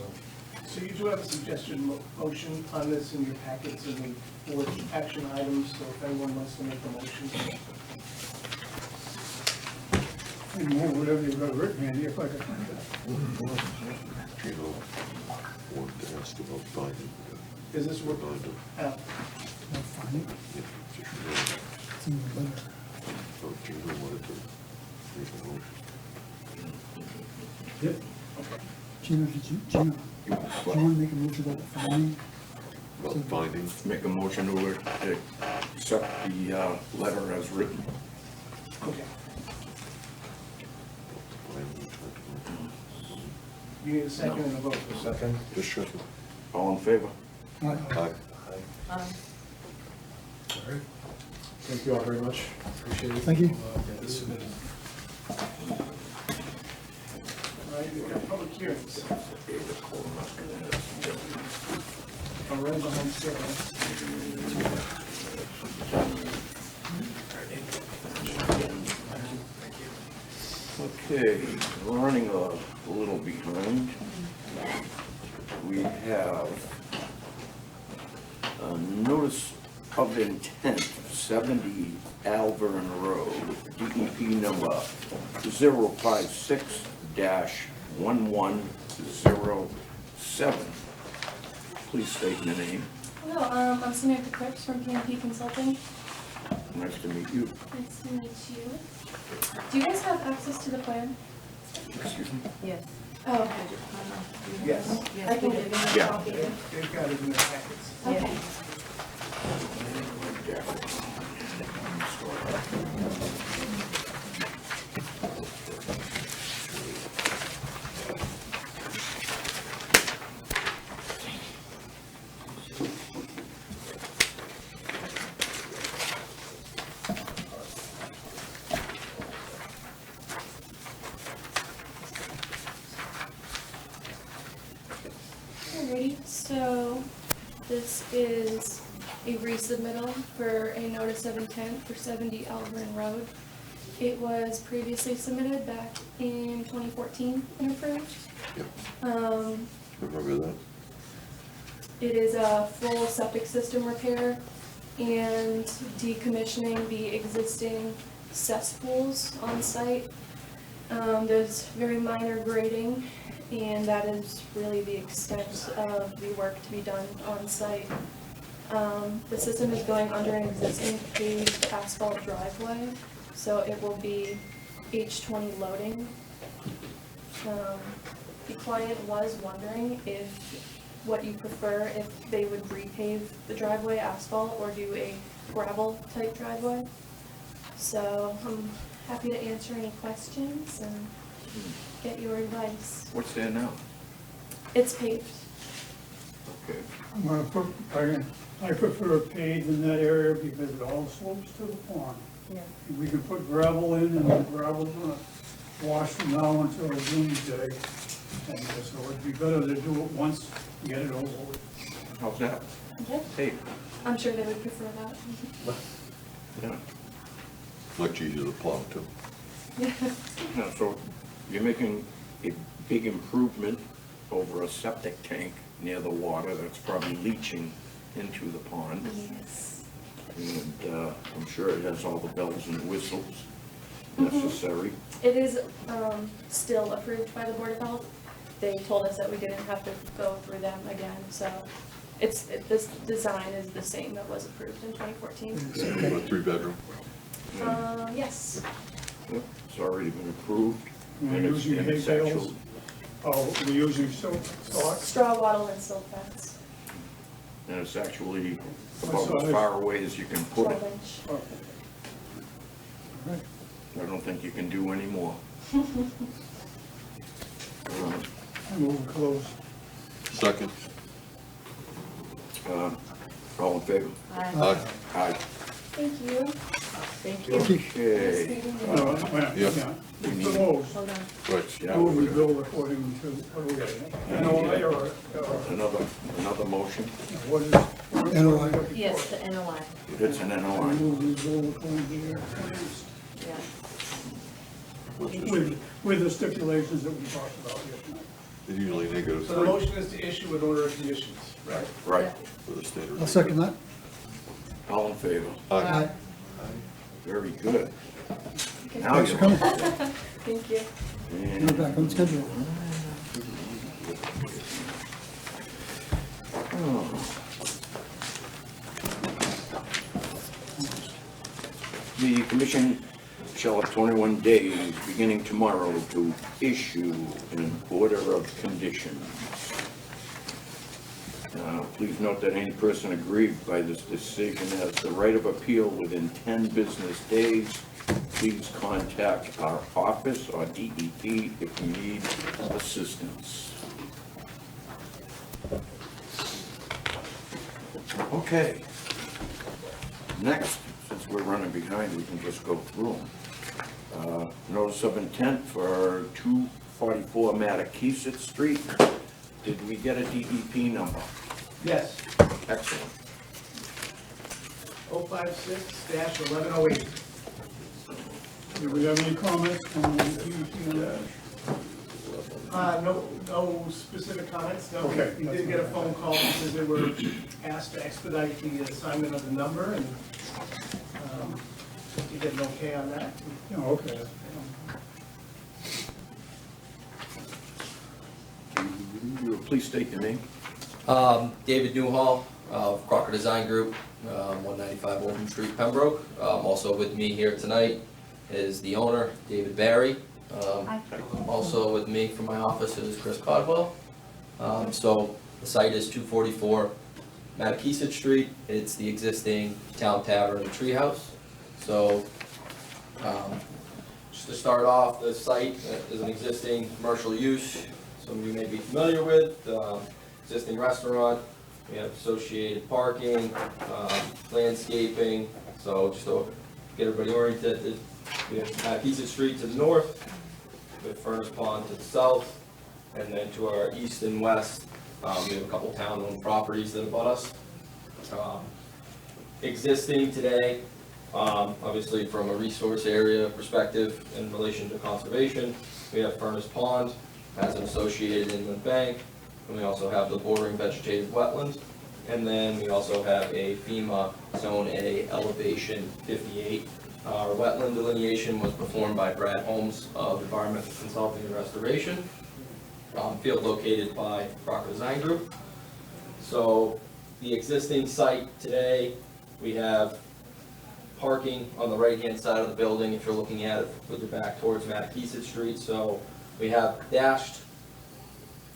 Speaker 8: So you do have a suggestion motion on this in your packets and the board action items, so if anyone wants to make a motion.
Speaker 2: And more, whatever you've got written, Andy, if I could find it.
Speaker 6: You know, wanted to ask about finding.
Speaker 8: Is this what,
Speaker 6: Reminder.
Speaker 7: I'll find it.
Speaker 6: Yeah, just remember.
Speaker 7: It's in the letter.
Speaker 6: So Gina wanted to make a motion.
Speaker 7: Yep. Gina, do you want to make a motion about the finding?
Speaker 6: About findings?
Speaker 1: Make a motion to accept the letter as written.
Speaker 8: okay,
Speaker 6: Findings,
Speaker 8: you need a second and a vote.
Speaker 9: Second?
Speaker 6: just checking.
Speaker 1: All in favor?
Speaker 7: Aye.
Speaker 6: Aye.
Speaker 10: All right. Thank you all very much. Appreciate it.
Speaker 7: Thank you.
Speaker 10: We'll get this submitted.
Speaker 8: All right, we've got public hearings. I'll run behind Sarah.
Speaker 1: Okay, we're running a little behind. We have a notice of intent, 70 Alvern Road, DEP number 056-1107. Please state your name.
Speaker 11: Hello, I'm Samantha Cripps from PMP Consulting.
Speaker 1: Nice to meet you.
Speaker 11: Nice to meet you. Do you guys have access to the plan?
Speaker 1: Excuse me?
Speaker 3: Yes.
Speaker 11: Oh, okay.
Speaker 8: Yes,
Speaker 11: I can give you a
Speaker 1: Yeah.
Speaker 11: copy.
Speaker 8: they've got it in their packets.
Speaker 11: Okay. Alrighty, so this is a resubmittal for a notice of intent for 70 Alvern Road. It was previously submitted back in 2014 and approved.
Speaker 6: Yep.
Speaker 11: Um,
Speaker 6: Remember that?
Speaker 11: It is a full septic system repair and decommissioning the existing cesspools on site. There's very minor grading, and that is really the extent of the work to be done on site. The system is going under an existing paved asphalt driveway, so it will be H20 loading. The client was wondering what you prefer, if they would repave the driveway asphalt or do a gravel type driveway. So I'm happy to answer any questions and get your advice.
Speaker 1: What's there now?
Speaker 11: It's paved.
Speaker 1: Okay.
Speaker 2: I'm gonna put, I prefer paved in that area because it all slopes to the pond.
Speaker 3: Yeah.
Speaker 2: And we can put gravel in, and the gravel's gonna wash from now until doomsday. And so it'd be better to do it once, and get it over with.
Speaker 1: How's that?
Speaker 11: Okay.
Speaker 1: Hey,
Speaker 11: I'm sure they would prefer that.
Speaker 1: yeah.
Speaker 6: Much easier to plow too.
Speaker 1: Yeah, so you're making a big improvement over a septic tank near the water that's probably leaching into the pond.
Speaker 11: Yes.
Speaker 1: And I'm sure it has all the bells and whistles necessary.
Speaker 11: It is still approved by the Board of Health. They told us that we didn't have to go through them again, so this design is the same that was approved in 2014.
Speaker 6: A 3-bedroom.
Speaker 11: Yes.
Speaker 1: Yep, it's already been approved.
Speaker 2: We're
Speaker 1: and it's-
Speaker 2: using
Speaker 1: and
Speaker 2: hay
Speaker 1: it's
Speaker 2: bales.
Speaker 1: actual-
Speaker 2: Oh, we're using silk,
Speaker 11: Straw wattle and silt fence,
Speaker 1: And it's actually
Speaker 2: What
Speaker 1: about as
Speaker 2: size?
Speaker 1: far away as you can put
Speaker 11: 12
Speaker 1: it.
Speaker 11: inch.
Speaker 1: I don't think you can do any more.
Speaker 2: I move close.
Speaker 6: Second.
Speaker 1: All in favor?
Speaker 6: Aye.
Speaker 1: Aye.
Speaker 11: Thank you.
Speaker 3: Thank you.
Speaker 1: Okay.
Speaker 2: No, yeah,
Speaker 6: Yeah.
Speaker 1: We
Speaker 2: Propose.
Speaker 1: need-
Speaker 3: Hold on.
Speaker 6: Right.
Speaker 1: Yeah,
Speaker 2: Move we
Speaker 1: we're
Speaker 2: build according to, what do we got? NOI or,
Speaker 1: Another motion.
Speaker 2: what is?
Speaker 7: NOI.
Speaker 3: Yes, the NOI,
Speaker 1: It's an
Speaker 2: I
Speaker 1: NOI.
Speaker 2: move we build according to your,
Speaker 3: yeah.
Speaker 2: with the stipulations that we talked about here tonight.
Speaker 6: It's usually negative
Speaker 8: So the
Speaker 6: 3
Speaker 8: motion is to issue an order of conditions, right?
Speaker 1: Right.
Speaker 6: for the standard.
Speaker 7: I'll second that.
Speaker 1: All in favor?
Speaker 6: Aye.
Speaker 1: Very good. Now
Speaker 7: Thanks
Speaker 1: you're.
Speaker 7: for coming.
Speaker 11: Thank you.
Speaker 1: And
Speaker 7: You're back on schedule.
Speaker 1: The commission shall have 21 days, beginning tomorrow, to issue an order of conditions. Please note that any person aggrieved by this decision has the right of appeal within 10 business days. Please contact our office or DEP if you need assistance. Okay. Next, since we're running behind, we can just go through them. Notice of intent for 244 Massachusetts Street. Did we get a DEP number?
Speaker 8: Yes,
Speaker 1: Excellent.
Speaker 8: 056-1108.
Speaker 2: Do we have any comments from the DEP on that?
Speaker 8: No specific comments, no.
Speaker 2: Okay.
Speaker 8: We did get a phone call because they were asked to expedite the assignment of the number, and you get an okay on that?
Speaker 2: Yeah, okay.
Speaker 1: Please state your name.
Speaker 12: David Newhall of Crocker Design Group, 195 Oldham Street, Pembroke. Also with me here tonight is the owner, David Barry. Also with me from my office is Chris Codwell. So the site is 244 Massachusetts Street. It's the existing Town Tavern and Treehouse. So just to start off, the site is an existing commercial use. Some of you may be familiar with, existing restaurant. We have associated parking, landscaping. So just to get everybody oriented, we have Massachusetts Street to the north, we have Furnace Pond to the south, and then to our east and west, we have a couple town-owned properties that abut us. Existing today, obviously from a resource area perspective in relation to conservation, we have Furnace Pond as an associated inland bank, and we also have the bordering vegetated wetlands, and then we also have a FEMA Zone A elevation 58. Our wetland delineation was performed by Brad Holmes of Environmental Consulting and Restoration, field located by Crocker Design Group. So the existing site today, we have parking on the right-hand side of the building if you're looking at it with your back towards Massachusetts Street. So we have dashed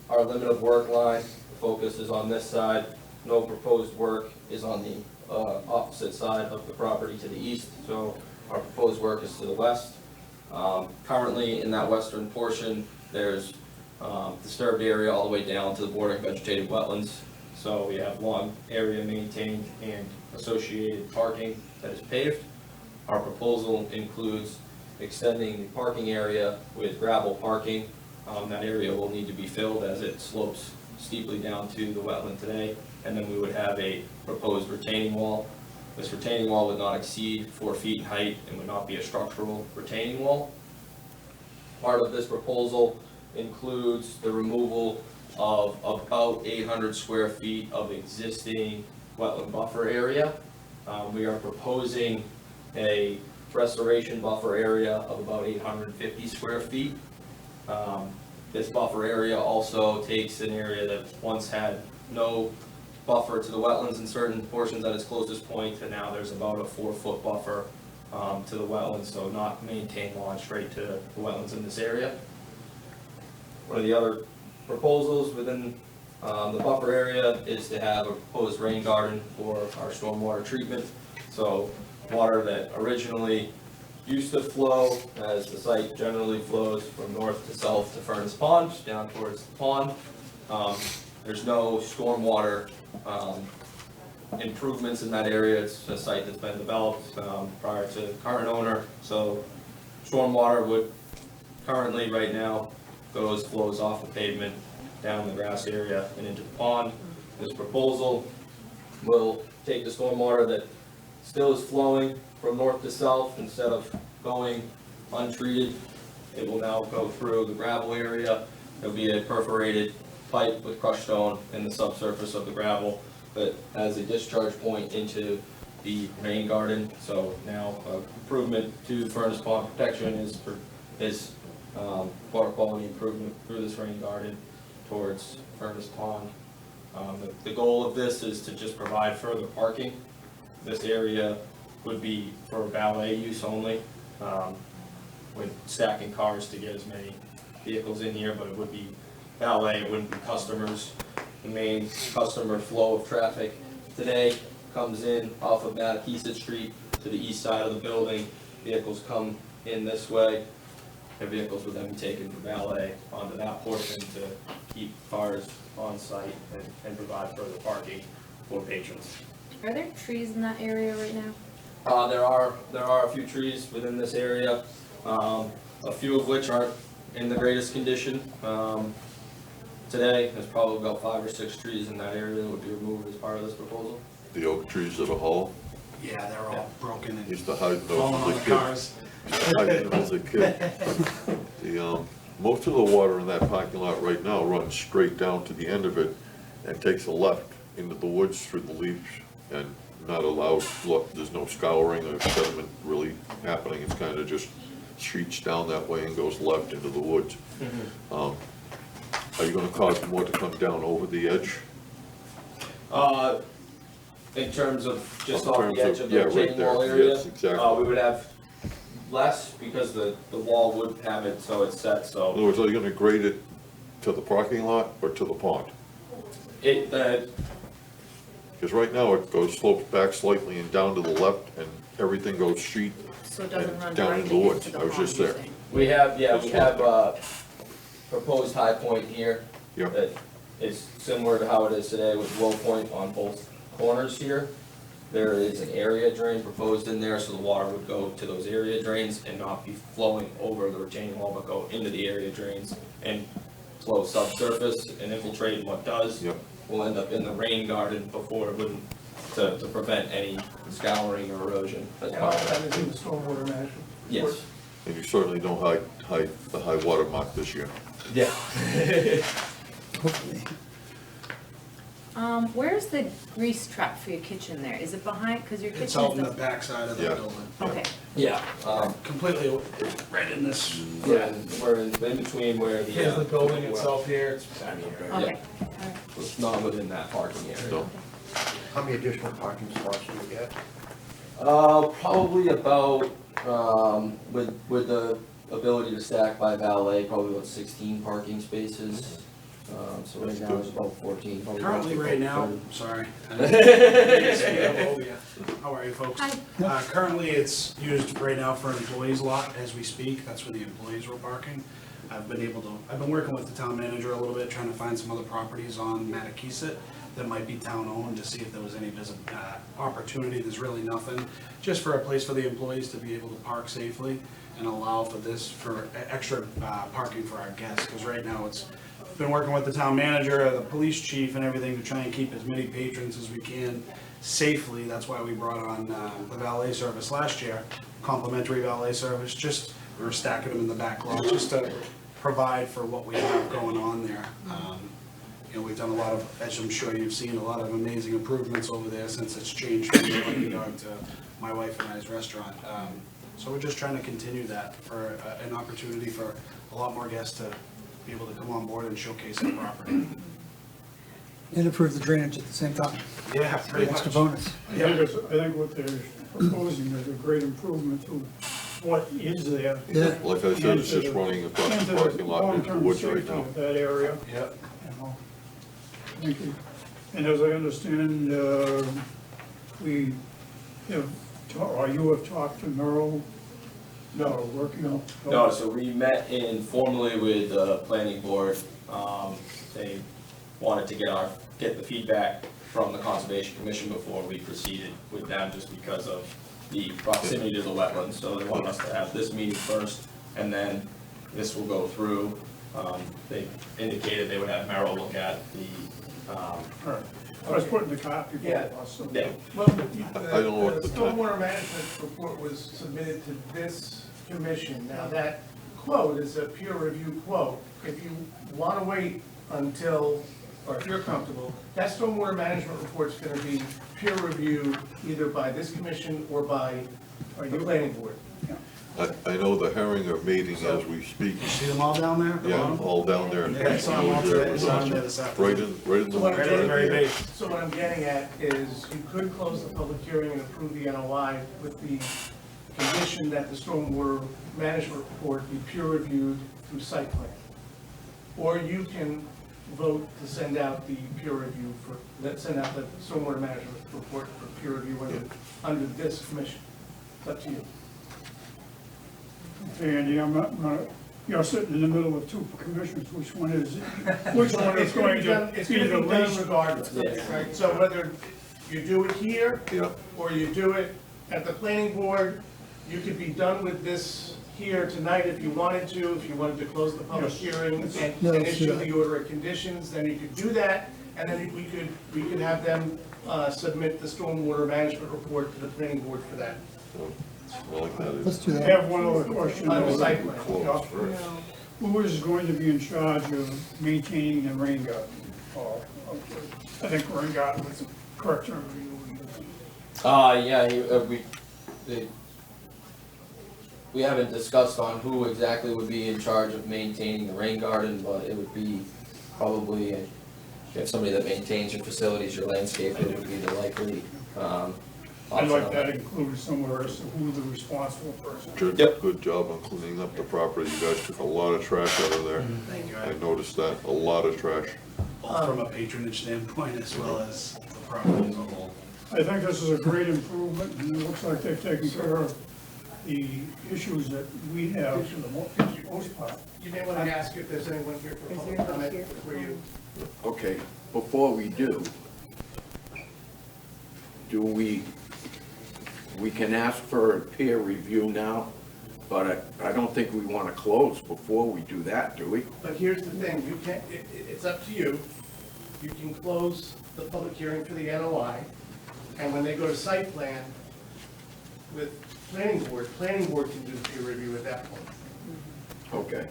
Speaker 12: our limit of work line. The focus is on this side. No proposed work is on the opposite side of the property to the east. So our proposed work is to the west. Currently in that western portion, there's disturbed area all the way down to the bordering vegetated wetlands. So we have lawn area maintained and associated parking that is paved. Our proposal includes extending the parking area with gravel parking. That area will need to be filled as it slopes steeply down to the wetland today. And then we would have a proposed retaining wall. This retaining wall would not exceed 4 feet in height and would not be a structural retaining wall. Part of this proposal includes the removal of about 800 square feet of existing wetland buffer area. We are proposing a restoration buffer area of about 850 square feet. This buffer area also takes an area that once had no buffer to the wetlands in certain portions at its closest point, and now there's about a 4-foot buffer to the wetlands, so not maintain lawn straight to the wetlands in this area. One of the other proposals within the buffer area is to have a proposed rain garden for our stormwater treatment. So water that originally used to flow, as the site generally flows from north to south to Furnace Pond, down towards the pond. There's no stormwater improvements in that area. It's a site that's been developed prior to the current owner. So stormwater would currently, right now, flows off the pavement, down the grass area and into the pond. This proposal will take the stormwater that still is flowing from north to south, instead of going untreated, it will now go through the gravel area. There'll be a perforated pipe with crushed stone in the subsurface of the gravel that has a discharge point into the rain garden. So now improvement to furnace pond protection is water quality improvement through this rain garden towards Furnace Pond. The goal of this is to just provide further parking. This area would be for valet use only, with stacking cars to get as many vehicles in here, but it would be valet, it wouldn't be customers. The main customer flow of traffic today comes in off of Massachusetts Street to the east side of the building. Vehicles come in this way. Their vehicles would then be taken for valet onto that portion to keep cars on site and provide further parking for patrons.
Speaker 4: Are there trees in that area right now?
Speaker 12: There are a few trees within this area, a few of which aren't in the greatest condition. Today, there's probably about 5 or 6 trees in that area that would be removed as part of this proposal.
Speaker 6: The oak trees that are whole,
Speaker 13: Yeah, they're all broken and
Speaker 6: used to hide
Speaker 13: falling on
Speaker 6: those
Speaker 13: the
Speaker 6: as a kid.
Speaker 13: cars.
Speaker 6: Hiding them as a kid. The, most of the water in that parking lot right now runs straight down to the end of it and takes a left into the woods through the leaves and not allowed, look, there's no scouring or sediment really happening. It's kind of just streets down that way and goes left into the woods. Are you gonna cause more to come down over the edge?
Speaker 12: In terms of just
Speaker 6: In
Speaker 12: off
Speaker 6: terms
Speaker 12: the edge
Speaker 6: of-
Speaker 12: of
Speaker 6: yeah,
Speaker 12: the
Speaker 6: right
Speaker 12: retaining
Speaker 6: there.
Speaker 12: wall area,
Speaker 6: Yes, exactly.
Speaker 12: we would have less because the wall would have it so it's set,
Speaker 6: In
Speaker 12: so
Speaker 6: other words, are you gonna grade it to the parking lot or to the pond? Because right now it slopes back slightly and down to the left and everything goes street
Speaker 4: So it doesn't run
Speaker 6: and down into the
Speaker 4: directly
Speaker 6: woods.
Speaker 4: into the
Speaker 6: I was
Speaker 4: pond,
Speaker 6: just
Speaker 4: you're
Speaker 6: there.
Speaker 4: saying?
Speaker 12: we have proposed high point here.
Speaker 6: Yep.
Speaker 12: That is similar to how it is today with low point on both corners here. There is an area drain proposed in there, so the water would go to those area drains and not be flowing over the retaining wall, but go into the area drains and flow subsurface and infiltrate. And what does,
Speaker 6: Yep.
Speaker 12: will end up in the rain garden before it wouldn't, to prevent any scouring or erosion as
Speaker 8: And
Speaker 12: part
Speaker 8: all
Speaker 12: of
Speaker 8: that
Speaker 12: that.
Speaker 8: is in the stormwater management.
Speaker 12: Yes.
Speaker 6: And you certainly don't hide the high water mark this year.
Speaker 12: Yeah.
Speaker 7: Hopefully.
Speaker 4: Where's the grease trap for your kitchen there? Is it behind, because your kitchen
Speaker 13: It's
Speaker 4: is
Speaker 13: out in the
Speaker 4: the...
Speaker 13: back side of the
Speaker 6: Yeah.
Speaker 13: building.
Speaker 4: Okay,
Speaker 12: Yeah,
Speaker 13: Completely right in this.
Speaker 12: yeah, we're in between where the.
Speaker 13: Here's the building itself here, it's
Speaker 4: okay.
Speaker 12: It's not within that parking area.
Speaker 6: So,
Speaker 9: How many additional parking spots do you get?
Speaker 12: Probably about, with the ability to stack by valet, probably about 16 parking spaces. So right now it's about 14. probably
Speaker 13: Currently,
Speaker 12: about
Speaker 13: right now,
Speaker 12: 30.
Speaker 13: sorry. How are you, folks?
Speaker 4: Hi.
Speaker 13: Currently, it's used right now for employees lot as we speak. That's where the employees were parking. I've been working with the town manager a little bit, trying to find some other properties on Massachusetts that might be town-owned to see if there was any opportunity. There's really nothing. Just for a place for the employees to be able to park safely and allow for this, for extra parking for our guests. Because right now, it's been working with the town manager, the police chief and everything to try and keep as many patrons as we can safely. That's why we brought on the valet service last year, complimentary valet service, just, we were stacking them in the back lot, just to provide for what we have going on there. You know, we've done a lot of, as I'm sure you've seen, a lot of amazing improvements over there since it's changed from the Lucky Dog to my wife and I's restaurant. So we're just trying to continue that for an opportunity for a lot more guests to be able to come on board and showcase our property.
Speaker 7: And improve the drainage at the same time.
Speaker 13: Yeah, pretty
Speaker 7: Extra
Speaker 13: much.
Speaker 7: bonus.
Speaker 2: I think what they're proposing is a great improvement to what is there.
Speaker 7: Yeah.
Speaker 6: Like I said, it's just running across the parking lot into the woods right now.
Speaker 2: Long-term safety of that area.
Speaker 13: Yep.
Speaker 2: You know. Thank you. And as I understand, we have, or you have talked to Merrill? No, working on?
Speaker 12: No, so we met informally with the planning board. They wanted to get the feedback from the Conservation Commission before we proceeded with them, just because of the proximity to the wetlands. So they want us to have this meeting first, and then this will go through. They indicated they would have Merrill look at the,
Speaker 2: All right. I was putting the copy for us. So-
Speaker 12: yeah.
Speaker 8: Well,
Speaker 6: I don't know what
Speaker 8: the
Speaker 6: the
Speaker 8: stormwater management report was submitted to this commission. Now, that quote is a peer review quote. If you want to wait until, or if you're comfortable, that stormwater management report's going to be peer reviewed either by this commission or by the planning board.
Speaker 6: I know the herring are mating as we speak.
Speaker 13: You see them all down there?
Speaker 6: Yeah, all down there.
Speaker 13: Yeah, I saw them all today. I saw them there this afternoon.
Speaker 6: Right in the.
Speaker 8: So what I'm
Speaker 13: Right at the very base.
Speaker 8: So what I'm getting at is you could close the public hearing and approve the NOI with the condition that the stormwater management report be peer reviewed through site plan. Or you can vote to send out the peer review send out the stormwater management report for peer review under this commission. It's up to you.
Speaker 2: Okay, Andy, you're sitting in the middle of two commissions. Which one is
Speaker 8: It's
Speaker 2: going
Speaker 8: gonna
Speaker 2: to
Speaker 8: be
Speaker 2: be the
Speaker 8: done
Speaker 2: least?
Speaker 8: regardless, right? So whether you do it here,
Speaker 6: Yeah,
Speaker 8: or you do it at the planning board, you could be done with this here tonight if you wanted to, if you wanted to close the public
Speaker 2: Yes.
Speaker 8: hearing and
Speaker 7: Yeah,
Speaker 8: and
Speaker 7: let's
Speaker 8: issue
Speaker 7: do
Speaker 8: the
Speaker 7: that.
Speaker 8: order of conditions, then you could do that, and then we could have them submit the stormwater management report to the planning board for that.
Speaker 6: I like that.
Speaker 7: Let's do
Speaker 2: I
Speaker 7: that.
Speaker 2: have one other question.
Speaker 8: On the site plan.
Speaker 6: Close first.
Speaker 2: Who is going to be in charge of maintaining the rain garden? I think rain garden was the correct term.
Speaker 12: Yeah, we haven't discussed on who exactly would be in charge of maintaining the rain garden, but it would be probably, if you have somebody that maintains your facilities, your landscape, it would be the likely,
Speaker 2: I'd
Speaker 12: option
Speaker 2: like
Speaker 12: on
Speaker 2: that included somewhere as to who the responsible person is.
Speaker 6: Good,
Speaker 12: Yep.
Speaker 6: good job on cleaning up the property. You guys took a lot of trash out of there.
Speaker 13: Thank you.
Speaker 6: I noticed that, a lot of trash.
Speaker 13: Both from a patronage standpoint as well as the property as a whole.
Speaker 2: I think this is a great improvement, and it looks like they've taken care of the issues that we have for the most part.
Speaker 8: You may want to ask if there's anyone here for public comment before you.
Speaker 1: Okay, before we do we can ask for a peer review now, but I don't think we want to close before we do that, do we?
Speaker 8: But here's the thing, you can't, it's up to you. You can close the public hearing for the NOI, and when they go to site plan with planning board can do the peer review at that point.
Speaker 1: Okay.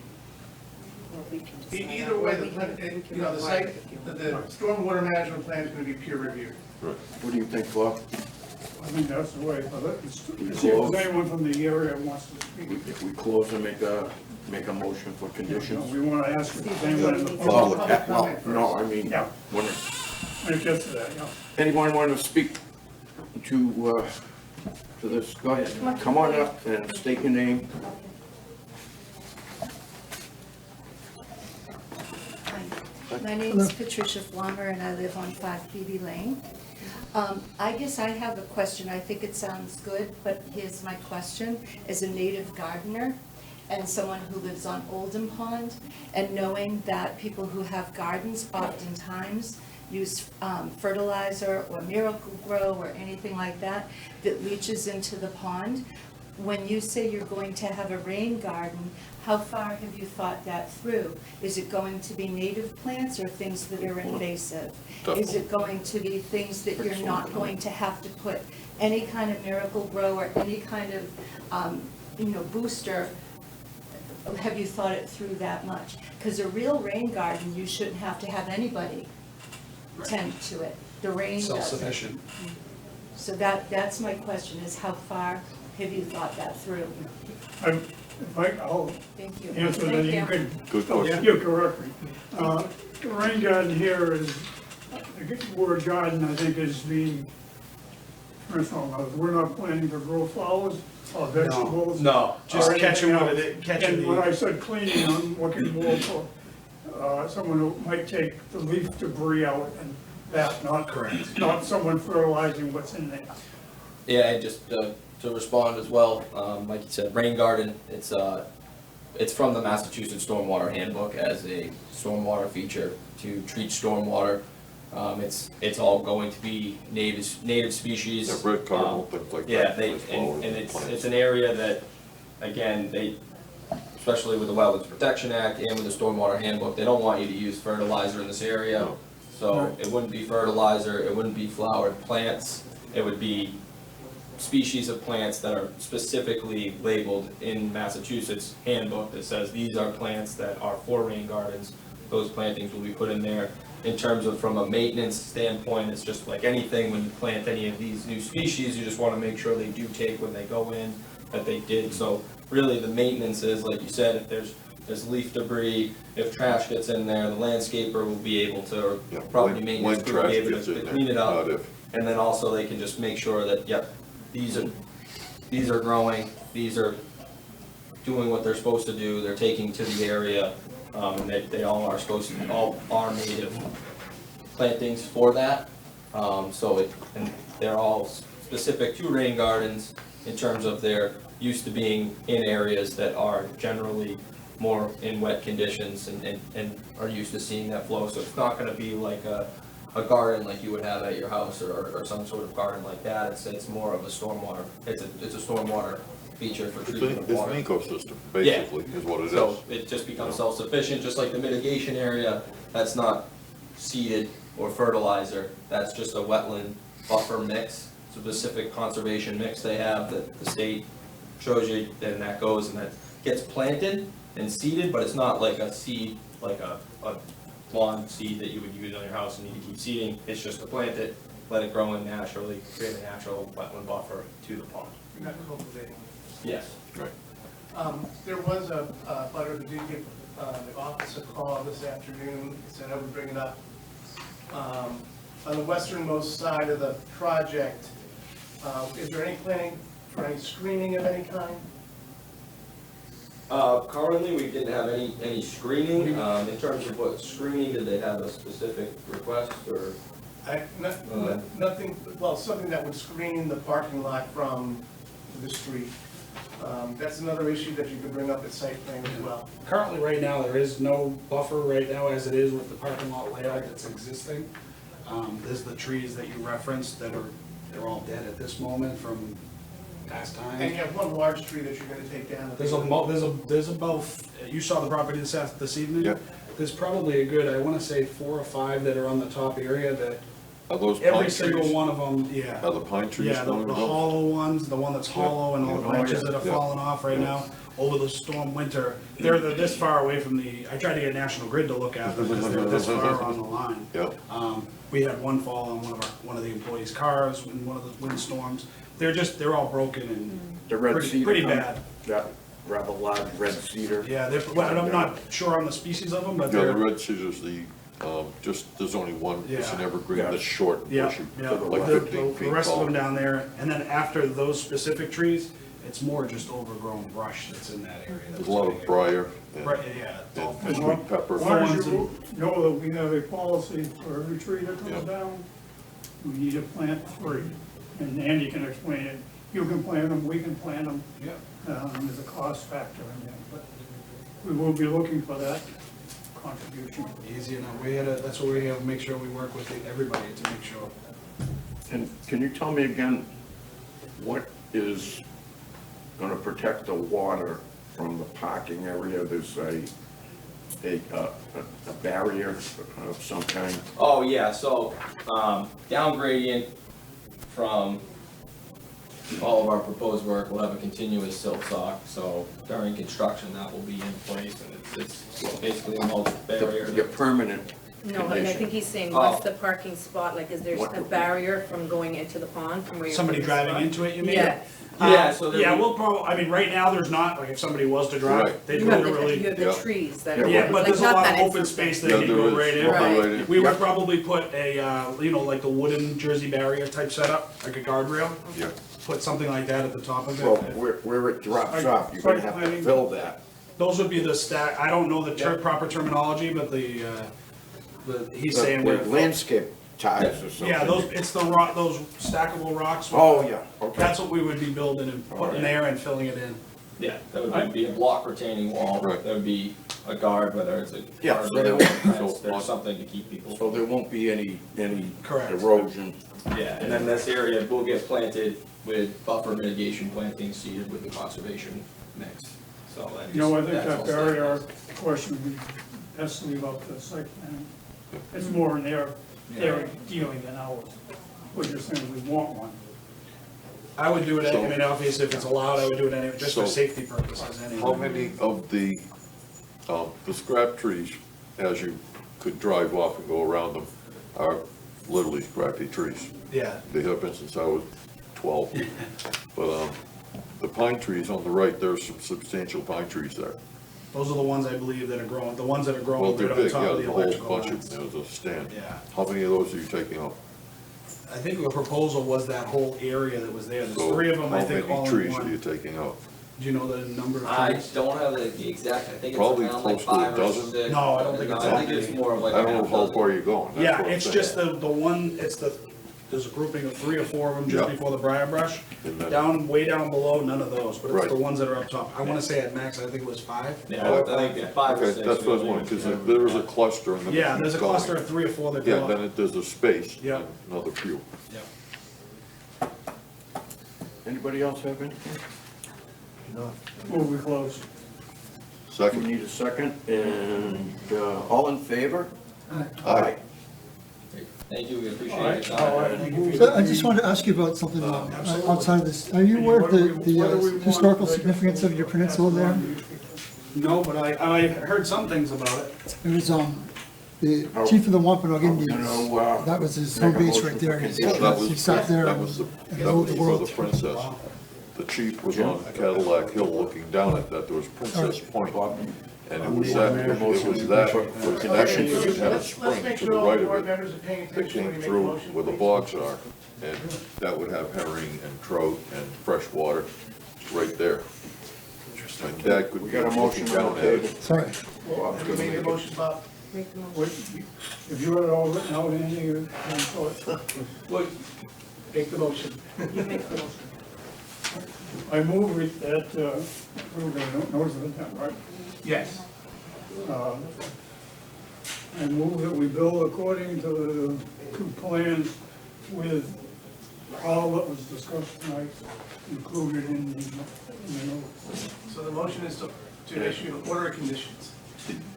Speaker 8: Either way, the site, the stormwater management plan is gonna be peer reviewed.
Speaker 1: What do you think, Bob?
Speaker 2: I think that's the way, but let's see if there's anyone from the area who wants to speak.
Speaker 1: If we close and make a motion for conditions?
Speaker 2: We want to ask if there's anyone in the
Speaker 1: Well,
Speaker 2: public.
Speaker 1: no, I mean,
Speaker 2: Yeah.
Speaker 1: when
Speaker 2: When it gets to that, yeah.
Speaker 1: anyone want to speak to this? Go ahead. Come on up and state your name.
Speaker 14: My name is Patricia Flummer, and I live on 5 Phoebe Lane. I guess I have a question. I think it sounds good, but here's my question. As a native gardener and someone who lives on Oldham Pond, and knowing that people who have gardens oftentimes use fertilizer or Miracle-Gro or anything like that that leaches into the pond, when you say you're going to have a rain garden, how far have you thought that through? Is it going to be native plants or things that are invasive? Is it going to be things that you're not going to have to put any kind of Miracle-Gro or any kind of, booster have you thought it through that much? Because a real rain garden, you shouldn't have to have anybody tend to it. The rain does it.
Speaker 13: Self-sufficient.
Speaker 14: So that's my question, is how far have you thought that through?
Speaker 2: I'll
Speaker 14: Thank you.
Speaker 2: answer that, you could,
Speaker 6: Good question.
Speaker 2: you correct me. The rain garden here is, the word garden, I think, is being, first of all, we're not planning to grow flowers or vegetables.
Speaker 13: No, just
Speaker 2: or
Speaker 13: catching
Speaker 2: anything
Speaker 13: what
Speaker 2: else.
Speaker 13: it, catching
Speaker 2: And when I
Speaker 13: the,
Speaker 2: said cleaning, I'm looking more for someone who might take the leaf debris out and that, not
Speaker 13: Correct.
Speaker 2: not someone fertilizing what's in there.
Speaker 12: Yeah, and just to respond as well, like you said, rain garden, it's from the Massachusetts Stormwater Handbook as a stormwater feature to treat stormwater. It's all going to be native species.
Speaker 6: Yeah, red cardinal, things like that.
Speaker 12: Yeah,
Speaker 6: as well as
Speaker 12: and
Speaker 6: plants.
Speaker 12: it's an area that, again, especially with the Wetlands Protection Act and with the Stormwater Handbook, they don't want you to use fertilizer in this area.
Speaker 6: No.
Speaker 12: So it wouldn't be fertilizer, it wouldn't be flowered plants, it would be species of plants that are specifically labeled in Massachusetts handbook that says these are plants that are for rain gardens. Those plantings will be put in there. In terms of from a maintenance standpoint, it's just like anything, when you plant any of these new species, you just wanna make sure they do take when they go in, that they did. So really the maintenance is, like you said, if there's leaf debris, if trash gets in there, the landscaper will be able to, or
Speaker 6: Yeah,
Speaker 12: property
Speaker 6: when
Speaker 12: maintenance crew will
Speaker 6: trash
Speaker 12: be able
Speaker 6: gets in
Speaker 12: to
Speaker 6: there,
Speaker 12: clean it up.
Speaker 6: not if.
Speaker 12: And then also they can just make sure that, yep, these are growing, these are doing what they're supposed to do, they're taking to the area, and they all are supposed to, all are native plantings for that. And they're all specific to rain gardens in terms of their used to being in areas that are generally more in wet conditions and are used to seeing that flow. So it's not gonna be like a garden like you would have at your house or some sort of garden like that. It's more of a stormwater, it's a stormwater feature for treatment of
Speaker 6: It's
Speaker 12: water.
Speaker 6: an ecosystem, basically, is what it is.
Speaker 12: So it just becomes self-sufficient, just like the mitigation area, that's not seeded or fertilizer, that's just a wetland buffer mix, specific conservation mix they have that the state shows you, then that goes and that gets planted and seeded, but it's not like a seed, like a lawn seed that you would use on your house and need to keep seeding. It's just to plant it, let it grow in naturally, create a natural wetland buffer to the pond.
Speaker 8: You're not cultivating.
Speaker 12: Yes.
Speaker 6: Right.
Speaker 8: There was a butter who did give the office a call this afternoon, said I would bring it up. On the westernmost side of the project, is there any planning for any screening of any kind?
Speaker 12: Currently, we didn't have any screening. In terms of what screening, did they have a specific request or?
Speaker 8: Nothing, well, something that would screen the parking lot from the street. That's another issue that you could bring up at site plan as well.
Speaker 13: currently, right now, there is no buffer right now as it is with the parking lot layout that's existing. There's the trees that you referenced that they're all dead at this moment from past times.
Speaker 8: And you have one large tree that you're gonna take down.
Speaker 13: There's about, you saw the property this evening?
Speaker 6: Yep.
Speaker 13: There's probably a good, I wanna say 4 or 5 that are on the top area that,
Speaker 6: Are those pine
Speaker 13: every
Speaker 6: trees?
Speaker 13: single one of them, yeah.
Speaker 6: Are the pine trees
Speaker 13: Yeah, the
Speaker 6: going to go?
Speaker 13: hollow ones, the one that's hollow and all the
Speaker 6: Yeah.
Speaker 13: branches that are
Speaker 6: Yeah.
Speaker 13: falling off right now over the storm winter. They're this far away from I tried to get National Grid to look at them because they're this far on the line.
Speaker 6: Yep.
Speaker 13: We had one fall on one of the employees' cars in one of the windstorms. They're all broken and
Speaker 1: The red cedar.
Speaker 13: pretty bad.
Speaker 1: That rather large red cedar.
Speaker 13: Yeah, I'm not sure on the species of them, but
Speaker 6: Yeah,
Speaker 13: they're.
Speaker 6: the red cedar's there's only one, it's an
Speaker 13: Yeah.
Speaker 6: evergreen,
Speaker 1: Yeah.
Speaker 6: that's short,
Speaker 13: Yeah,
Speaker 6: bushy,
Speaker 13: yeah,
Speaker 6: like
Speaker 13: the
Speaker 6: 15 feet
Speaker 13: the rest of
Speaker 6: tall.
Speaker 13: them down there, and then after those specific trees, it's more just overgrown brush that's in that area.
Speaker 6: There's a lot of briar
Speaker 13: Right,
Speaker 6: and
Speaker 13: yeah, it's all
Speaker 6: and sweet pepper.
Speaker 2: As long as you know that we have a policy for every tree that
Speaker 6: Yeah.
Speaker 2: comes down, we need to plant 3. And Andy can explain it. You can plant them, we can plant them.
Speaker 13: Yeah.
Speaker 2: There's a cost factor in there, but we will be looking for that contribution.
Speaker 13: Easy enough, that's what we have, make sure we work with everybody to make sure.
Speaker 1: And can you tell me again, what is gonna protect the water from the parking area? There's a barrier of some kind?
Speaker 12: Oh, yeah, so, down gradient from all of our proposed work will have a continuous silt sock, so during construction, that will be in place, and it's basically a mulch barrier.
Speaker 1: Your permanent
Speaker 4: No, and I
Speaker 1: condition.
Speaker 4: think he's saying,
Speaker 12: Oh.
Speaker 4: what's the parking spot, like, is there
Speaker 1: What
Speaker 4: a
Speaker 1: would be-
Speaker 4: barrier from going into the pond from where you're.
Speaker 13: Somebody
Speaker 4: putting the
Speaker 13: driving
Speaker 4: spot?
Speaker 13: into it, you mean?
Speaker 4: Yeah.
Speaker 12: Yeah, so there
Speaker 13: Yeah,
Speaker 12: would-
Speaker 13: we'll probably, I mean, right now, there's not, like, if somebody was to drive,
Speaker 6: Right.
Speaker 13: they'd
Speaker 4: You have
Speaker 13: literally.
Speaker 4: the
Speaker 6: Yeah.
Speaker 4: trees that
Speaker 1: Yeah,
Speaker 4: are.
Speaker 13: Yeah, but
Speaker 4: like,
Speaker 13: there's a
Speaker 4: not
Speaker 13: lot
Speaker 4: that
Speaker 13: of
Speaker 4: it's
Speaker 13: open
Speaker 4: something-
Speaker 13: space that
Speaker 6: Yeah,
Speaker 13: could
Speaker 6: there
Speaker 13: go
Speaker 6: is.
Speaker 13: right in.
Speaker 4: Right.
Speaker 6: Right in.
Speaker 13: We would
Speaker 1: Yep.
Speaker 13: probably put a, you know, like the wooden Jersey barrier type setup, like a guardrail,
Speaker 6: Yeah.
Speaker 13: put something like that at the top of
Speaker 1: Well,
Speaker 13: it.
Speaker 1: where it drops
Speaker 2: Site-
Speaker 1: off, you're gonna
Speaker 2: site
Speaker 1: have to
Speaker 2: planning.
Speaker 1: fill that.
Speaker 13: Those would be the stack, I don't know the proper terminology, but he's saying
Speaker 1: The
Speaker 13: where.
Speaker 1: landscape ties or something.
Speaker 13: Yeah, it's the rock, those stackable rocks.
Speaker 1: Oh, yeah, okay.
Speaker 13: That's what we would be building and putting there and filling it in.
Speaker 12: Yeah, that would be a block retaining wall,
Speaker 6: Right.
Speaker 12: that would be a guard, whether it's a
Speaker 1: Yeah,
Speaker 12: guard
Speaker 1: so there
Speaker 12: rail or
Speaker 1: won't-
Speaker 12: fence,
Speaker 6: so-
Speaker 12: there's something to keep people.
Speaker 1: So there won't be any
Speaker 13: Correct.
Speaker 1: erosion.
Speaker 12: Yeah, and then this area will get planted with buffer mitigation plantings seeded with the conservation mix, so that.
Speaker 2: You know, I think
Speaker 12: that's
Speaker 2: that
Speaker 12: all
Speaker 2: barrier
Speaker 12: step-wise.
Speaker 2: question would be best to leave up to the site plan. It's more in their dealing than ours. We're just saying we want one.
Speaker 13: I would do it, I
Speaker 6: So-
Speaker 13: mean, obviously, if it's allowed, I would do it anyway, just for
Speaker 6: So-
Speaker 13: safety purposes anyway.
Speaker 6: How many of the scrap trees, as you could drive off and go around them, are literally scrappy trees?
Speaker 13: Yeah,
Speaker 6: They have been since I was 12. But the pine trees on the right, there's some substantial pine trees there.
Speaker 13: those are the ones I believe that are growing, the ones that are
Speaker 6: Well,
Speaker 13: growing
Speaker 6: they're
Speaker 13: right on
Speaker 6: big,
Speaker 13: top
Speaker 6: yeah,
Speaker 13: of the
Speaker 6: there's a whole
Speaker 13: electrical
Speaker 6: bunch
Speaker 13: lines.
Speaker 6: of, there's a stand.
Speaker 13: Yeah.
Speaker 6: How many of those are you taking out?
Speaker 13: I think the proposal was that whole area that was there, there's
Speaker 6: So
Speaker 13: three of them, I think, all
Speaker 6: How
Speaker 13: in
Speaker 6: many trees are you
Speaker 13: one.
Speaker 6: taking out?
Speaker 13: Do you know the number of
Speaker 12: I
Speaker 13: trees?
Speaker 12: don't have the exact, I think it's
Speaker 6: Probably
Speaker 12: around like
Speaker 6: close to a
Speaker 12: 5 or
Speaker 6: dozen.
Speaker 12: 6.
Speaker 13: No, I don't think it's
Speaker 12: I
Speaker 13: that
Speaker 12: think it's
Speaker 13: many.
Speaker 12: more of like.
Speaker 6: I
Speaker 12: a
Speaker 6: don't know
Speaker 12: half
Speaker 6: how
Speaker 12: dozen.
Speaker 6: far you're going. That's
Speaker 13: Yeah,
Speaker 6: what I'm
Speaker 13: it's
Speaker 6: saying.
Speaker 13: just the one, there's a grouping of 3 or 4 of them just
Speaker 6: Yeah.
Speaker 13: before the briar brush.
Speaker 6: And then-
Speaker 13: Way down below, none of those, but it's
Speaker 6: Right.
Speaker 13: the ones that are up top. I wanna say at max, I think it was 5.
Speaker 12: Yeah, I think yeah, 5 or
Speaker 6: Okay,
Speaker 12: 6.
Speaker 6: that's what I was wondering, because there is a cluster and then. it
Speaker 13: Yeah, there's a
Speaker 6: keeps going.
Speaker 13: cluster of 3 or 4 that
Speaker 6: Yeah,
Speaker 13: go
Speaker 6: then
Speaker 13: up.
Speaker 6: there's a space.
Speaker 13: Yeah.
Speaker 6: and Another few.
Speaker 13: Yeah.
Speaker 1: Anybody else have anything?
Speaker 2: Move we close.
Speaker 1: We
Speaker 6: Second?
Speaker 1: need a second, and all in favor?
Speaker 6: Aye.
Speaker 12: Thank you, we appreciate
Speaker 2: All
Speaker 12: it.
Speaker 2: right, all right.
Speaker 7: So I just wanted to ask you about something
Speaker 13: Absolutely.
Speaker 7: outside of this. Are you aware of
Speaker 2: Whether we
Speaker 7: the
Speaker 2: want
Speaker 7: historical
Speaker 2: to-
Speaker 7: significance of your peninsula there?
Speaker 13: No, but I heard some things about it.
Speaker 7: It was, the chief of the Wampanoag Indians,
Speaker 1: No,
Speaker 7: that was his home
Speaker 1: make a
Speaker 7: base
Speaker 1: motion
Speaker 7: right there.
Speaker 1: for
Speaker 7: He
Speaker 6: Well, that
Speaker 7: he
Speaker 6: was,
Speaker 7: sat there
Speaker 6: that
Speaker 7: and
Speaker 6: was the,
Speaker 7: and
Speaker 6: that
Speaker 7: ruled
Speaker 6: was
Speaker 7: the
Speaker 6: for the
Speaker 7: world.
Speaker 6: princess. The chief was on Cadillac Hill looking down at that, there was Princess Point. And it was that for connection, it had a
Speaker 8: Let's
Speaker 6: spring
Speaker 8: make
Speaker 6: to
Speaker 8: sure
Speaker 6: the
Speaker 8: all
Speaker 6: right
Speaker 8: the
Speaker 6: of
Speaker 8: board
Speaker 6: it
Speaker 8: members are paying
Speaker 6: that
Speaker 8: attention when
Speaker 6: came
Speaker 8: you make a
Speaker 6: through
Speaker 8: motion.
Speaker 6: where the
Speaker 8: please.
Speaker 6: bogs are. And that would have herring and trout and fresh water right there. And Dad could
Speaker 1: We
Speaker 6: be
Speaker 1: got a
Speaker 6: looking
Speaker 1: motion on
Speaker 6: down
Speaker 1: the
Speaker 6: at
Speaker 1: table.
Speaker 6: it.
Speaker 7: Sorry.
Speaker 8: Have you made a motion, Bob?
Speaker 4: Make the motion.
Speaker 2: What- If you had it all written out, anything, you can show it.
Speaker 8: Well, make the motion.
Speaker 4: You make the motion.
Speaker 2: I move it that, approve the notice of intent, right?
Speaker 8: Yes.
Speaker 2: I move that we build according to the two plans with all that was discussed tonight included in the notice.
Speaker 8: So the motion is to issue an order of conditions.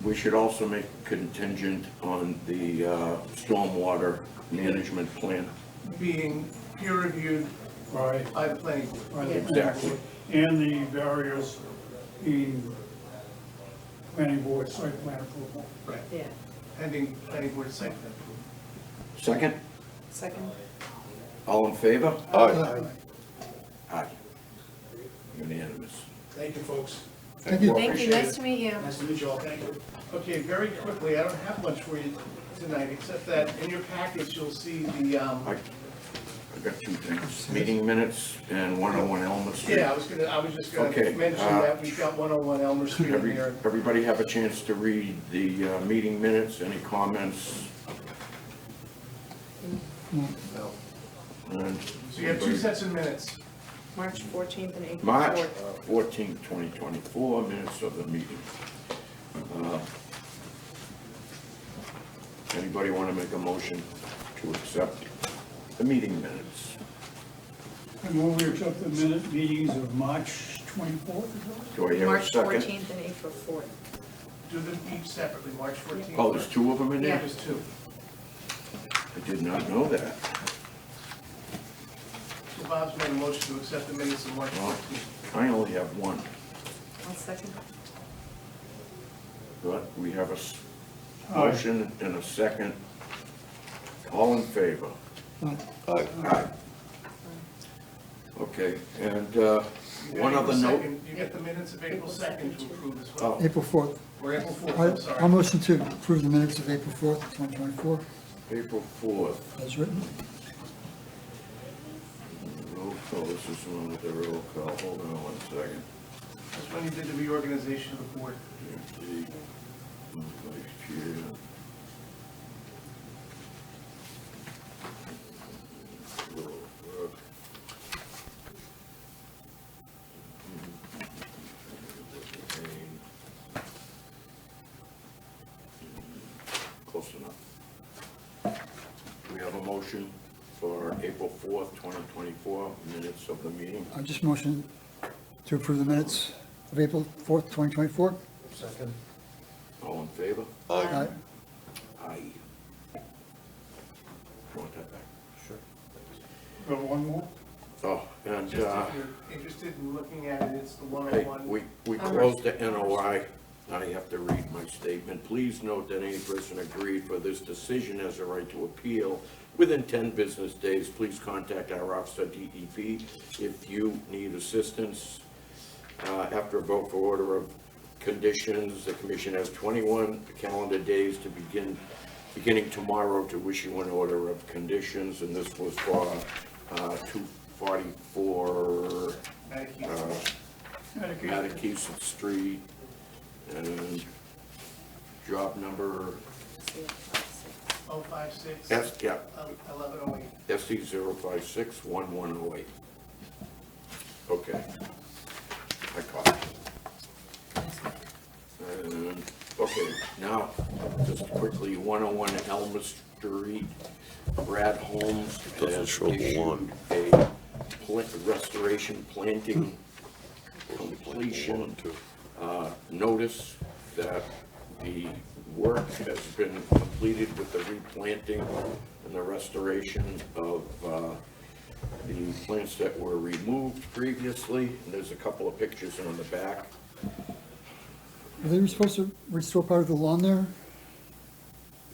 Speaker 1: We should also make contingent on the stormwater management plan.
Speaker 8: Being peer reviewed
Speaker 2: Right.
Speaker 8: by the planning board.
Speaker 2: Right,
Speaker 1: Exactly.
Speaker 2: And the barriers being planning board site plan approval.
Speaker 8: Right.
Speaker 4: Yeah.
Speaker 8: Pending planning board site plan.
Speaker 1: Second,
Speaker 4: Second?
Speaker 1: all in favor?
Speaker 6: Aye.
Speaker 1: Aye. Unanimous.
Speaker 13: Thank you, folks.
Speaker 7: Thank you.
Speaker 4: Thank you, nice to meet you.
Speaker 13: Nice to meet you all, thank you.
Speaker 8: Okay, very quickly, I don't have much for you tonight, except that in your package, you'll see the,
Speaker 1: I got two things, meeting minutes and 101 Elmer Street.
Speaker 8: yeah, I was just gonna
Speaker 1: Okay,
Speaker 8: mention that we've got 101 Elmer Street in there.
Speaker 1: Everybody have a chance to read the meeting minutes, any comments? And
Speaker 8: So you have 2 sets of minutes.
Speaker 4: March 14th and April 4th.
Speaker 1: March 14th, 2024, minutes of the meeting. Anybody want to make a motion to accept the meeting minutes?
Speaker 2: I move we accept the minute meetings of March 24th, is that
Speaker 1: Do I hear a
Speaker 4: March
Speaker 1: second?
Speaker 4: 14th and April 4th.
Speaker 8: Do them each separately, March 14th.
Speaker 1: Oh, there's two of them in there?
Speaker 8: There's 2.
Speaker 1: I did not know that.
Speaker 8: Bob's made a motion to accept the minutes of March
Speaker 1: Well,
Speaker 8: 14th.
Speaker 1: I only have one,
Speaker 3: One second.
Speaker 1: but we have a
Speaker 2: Aye.
Speaker 1: motion and a second. All in favor?
Speaker 7: Aye.
Speaker 1: Aye. Okay, and one other
Speaker 8: April
Speaker 1: note.
Speaker 8: 2nd, You get the minutes of April 2nd to approve as
Speaker 1: Oh.
Speaker 8: well.
Speaker 7: April 4th.
Speaker 8: Or April 4th,
Speaker 7: I,
Speaker 8: I'm sorry.
Speaker 7: I'll motion to approve the minutes of April 4th, 2024,
Speaker 1: April 4th.
Speaker 7: as written.
Speaker 1: Roll call, this is one with the roll call. Hold on one second.
Speaker 8: That's when you did the reorganization of the board.
Speaker 1: The vice chair. Will work. Close enough. We have a motion for April 4th, 2024, minutes of the meeting.
Speaker 7: I just motion to approve the minutes of April 4th, 2024.
Speaker 9: Second.
Speaker 1: All in favor?
Speaker 7: Aye.
Speaker 1: Aye. You want that back?
Speaker 9: Sure.
Speaker 2: Got one more?
Speaker 1: Oh, and,
Speaker 8: Just if you're interested in looking at it, it's the
Speaker 1: hey,
Speaker 8: 101.
Speaker 1: we closed the NOI. I have to read my statement. Please note that any person aggrieved for this decision has a right to appeal. Within 10 business days, please contact our office at DEP if you need assistance. After a vote for order of conditions, the commission has 21 calendar days to beginning tomorrow to issue an order of conditions, and this was for 244 Mattakesett Street, and job number
Speaker 8: 056.
Speaker 1: yeah,
Speaker 8: 1108.
Speaker 1: SC 056 1108. Okay. I caught it. And, okay, now, just quickly, 101 Elmer Street, Brad Holmes has issued a restoration planting completion notice that the work has been completed with the replanting and the restoration of the plants that were removed previously. And there's a couple of pictures on the back.
Speaker 7: Are they supposed to restore part of the lawn there?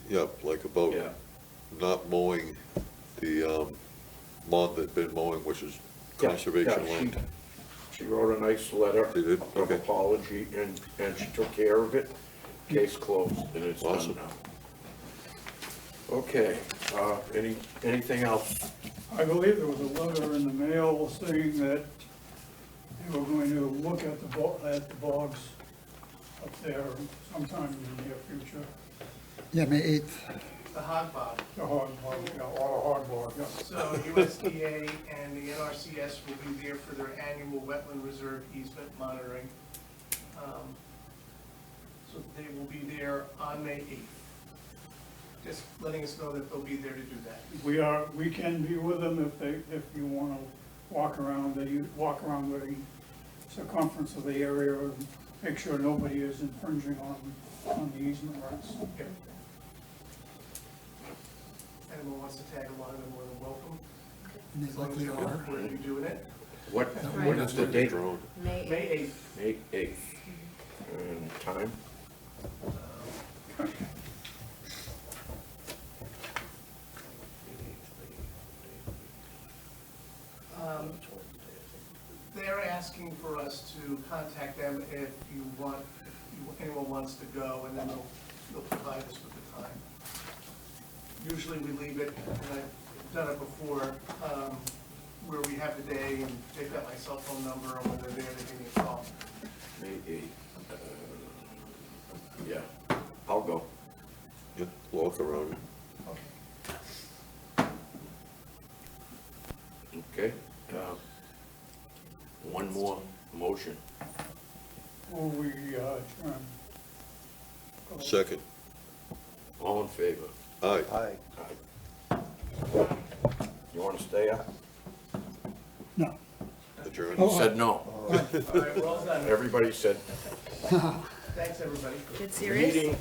Speaker 6: Yep, like about
Speaker 1: Yeah.
Speaker 6: not mowing the lawn they've been mowing, which is
Speaker 1: Yeah,
Speaker 6: conservation
Speaker 1: yeah,
Speaker 6: land.
Speaker 1: She wrote a nice letter
Speaker 6: She did?
Speaker 1: of
Speaker 6: Okay.
Speaker 1: apology, and she took care of it. Case closed, and it's done
Speaker 6: Awesome.
Speaker 1: now. Okay, anything else?
Speaker 2: I believe there was a letter in the mail saying that they were going to look at the bogs up there sometime in the near future.
Speaker 7: Yeah, May 8th.
Speaker 8: The hog bog.
Speaker 2: The hog bog, yeah, or a hog bog, yeah.
Speaker 8: So USDA and the NRCS will be there for their annual wetland reserve easement monitoring. So they will be there on May 8th. Just letting us know that they'll be there to do that.
Speaker 2: We can be with them if you want to walk around, walk around the circumference of the area and make sure nobody is infringing on the easement rights.
Speaker 8: If anyone wants to tag along, they're more than welcome.
Speaker 7: And they
Speaker 8: As long as
Speaker 7: likely
Speaker 8: you're
Speaker 7: are.
Speaker 8: comfortable with you doing it.
Speaker 1: What is the date?
Speaker 4: May
Speaker 8: May 8th.
Speaker 1: May 8th. And time?
Speaker 8: They're asking for us to contact them if anyone wants to go, and then they'll provide us with the time. Usually we leave it, and I've done it before, where we have the day, and they've got my cell phone number, and when they're there, they give me a call.
Speaker 1: May 8th. Yeah, I'll go.
Speaker 6: Yeah, walk around.
Speaker 1: Okay. One more motion.
Speaker 2: Will we adjourn?
Speaker 6: Second.
Speaker 1: All in favor?
Speaker 6: Aye.
Speaker 9: Aye.
Speaker 1: Aye. You want to stay up?
Speaker 7: No.
Speaker 6: Adjourn.
Speaker 1: You said no.
Speaker 8: All right, we're all done.
Speaker 1: Everybody said
Speaker 8: Thanks, everybody.
Speaker 3: Get serious?
Speaker 1: meeting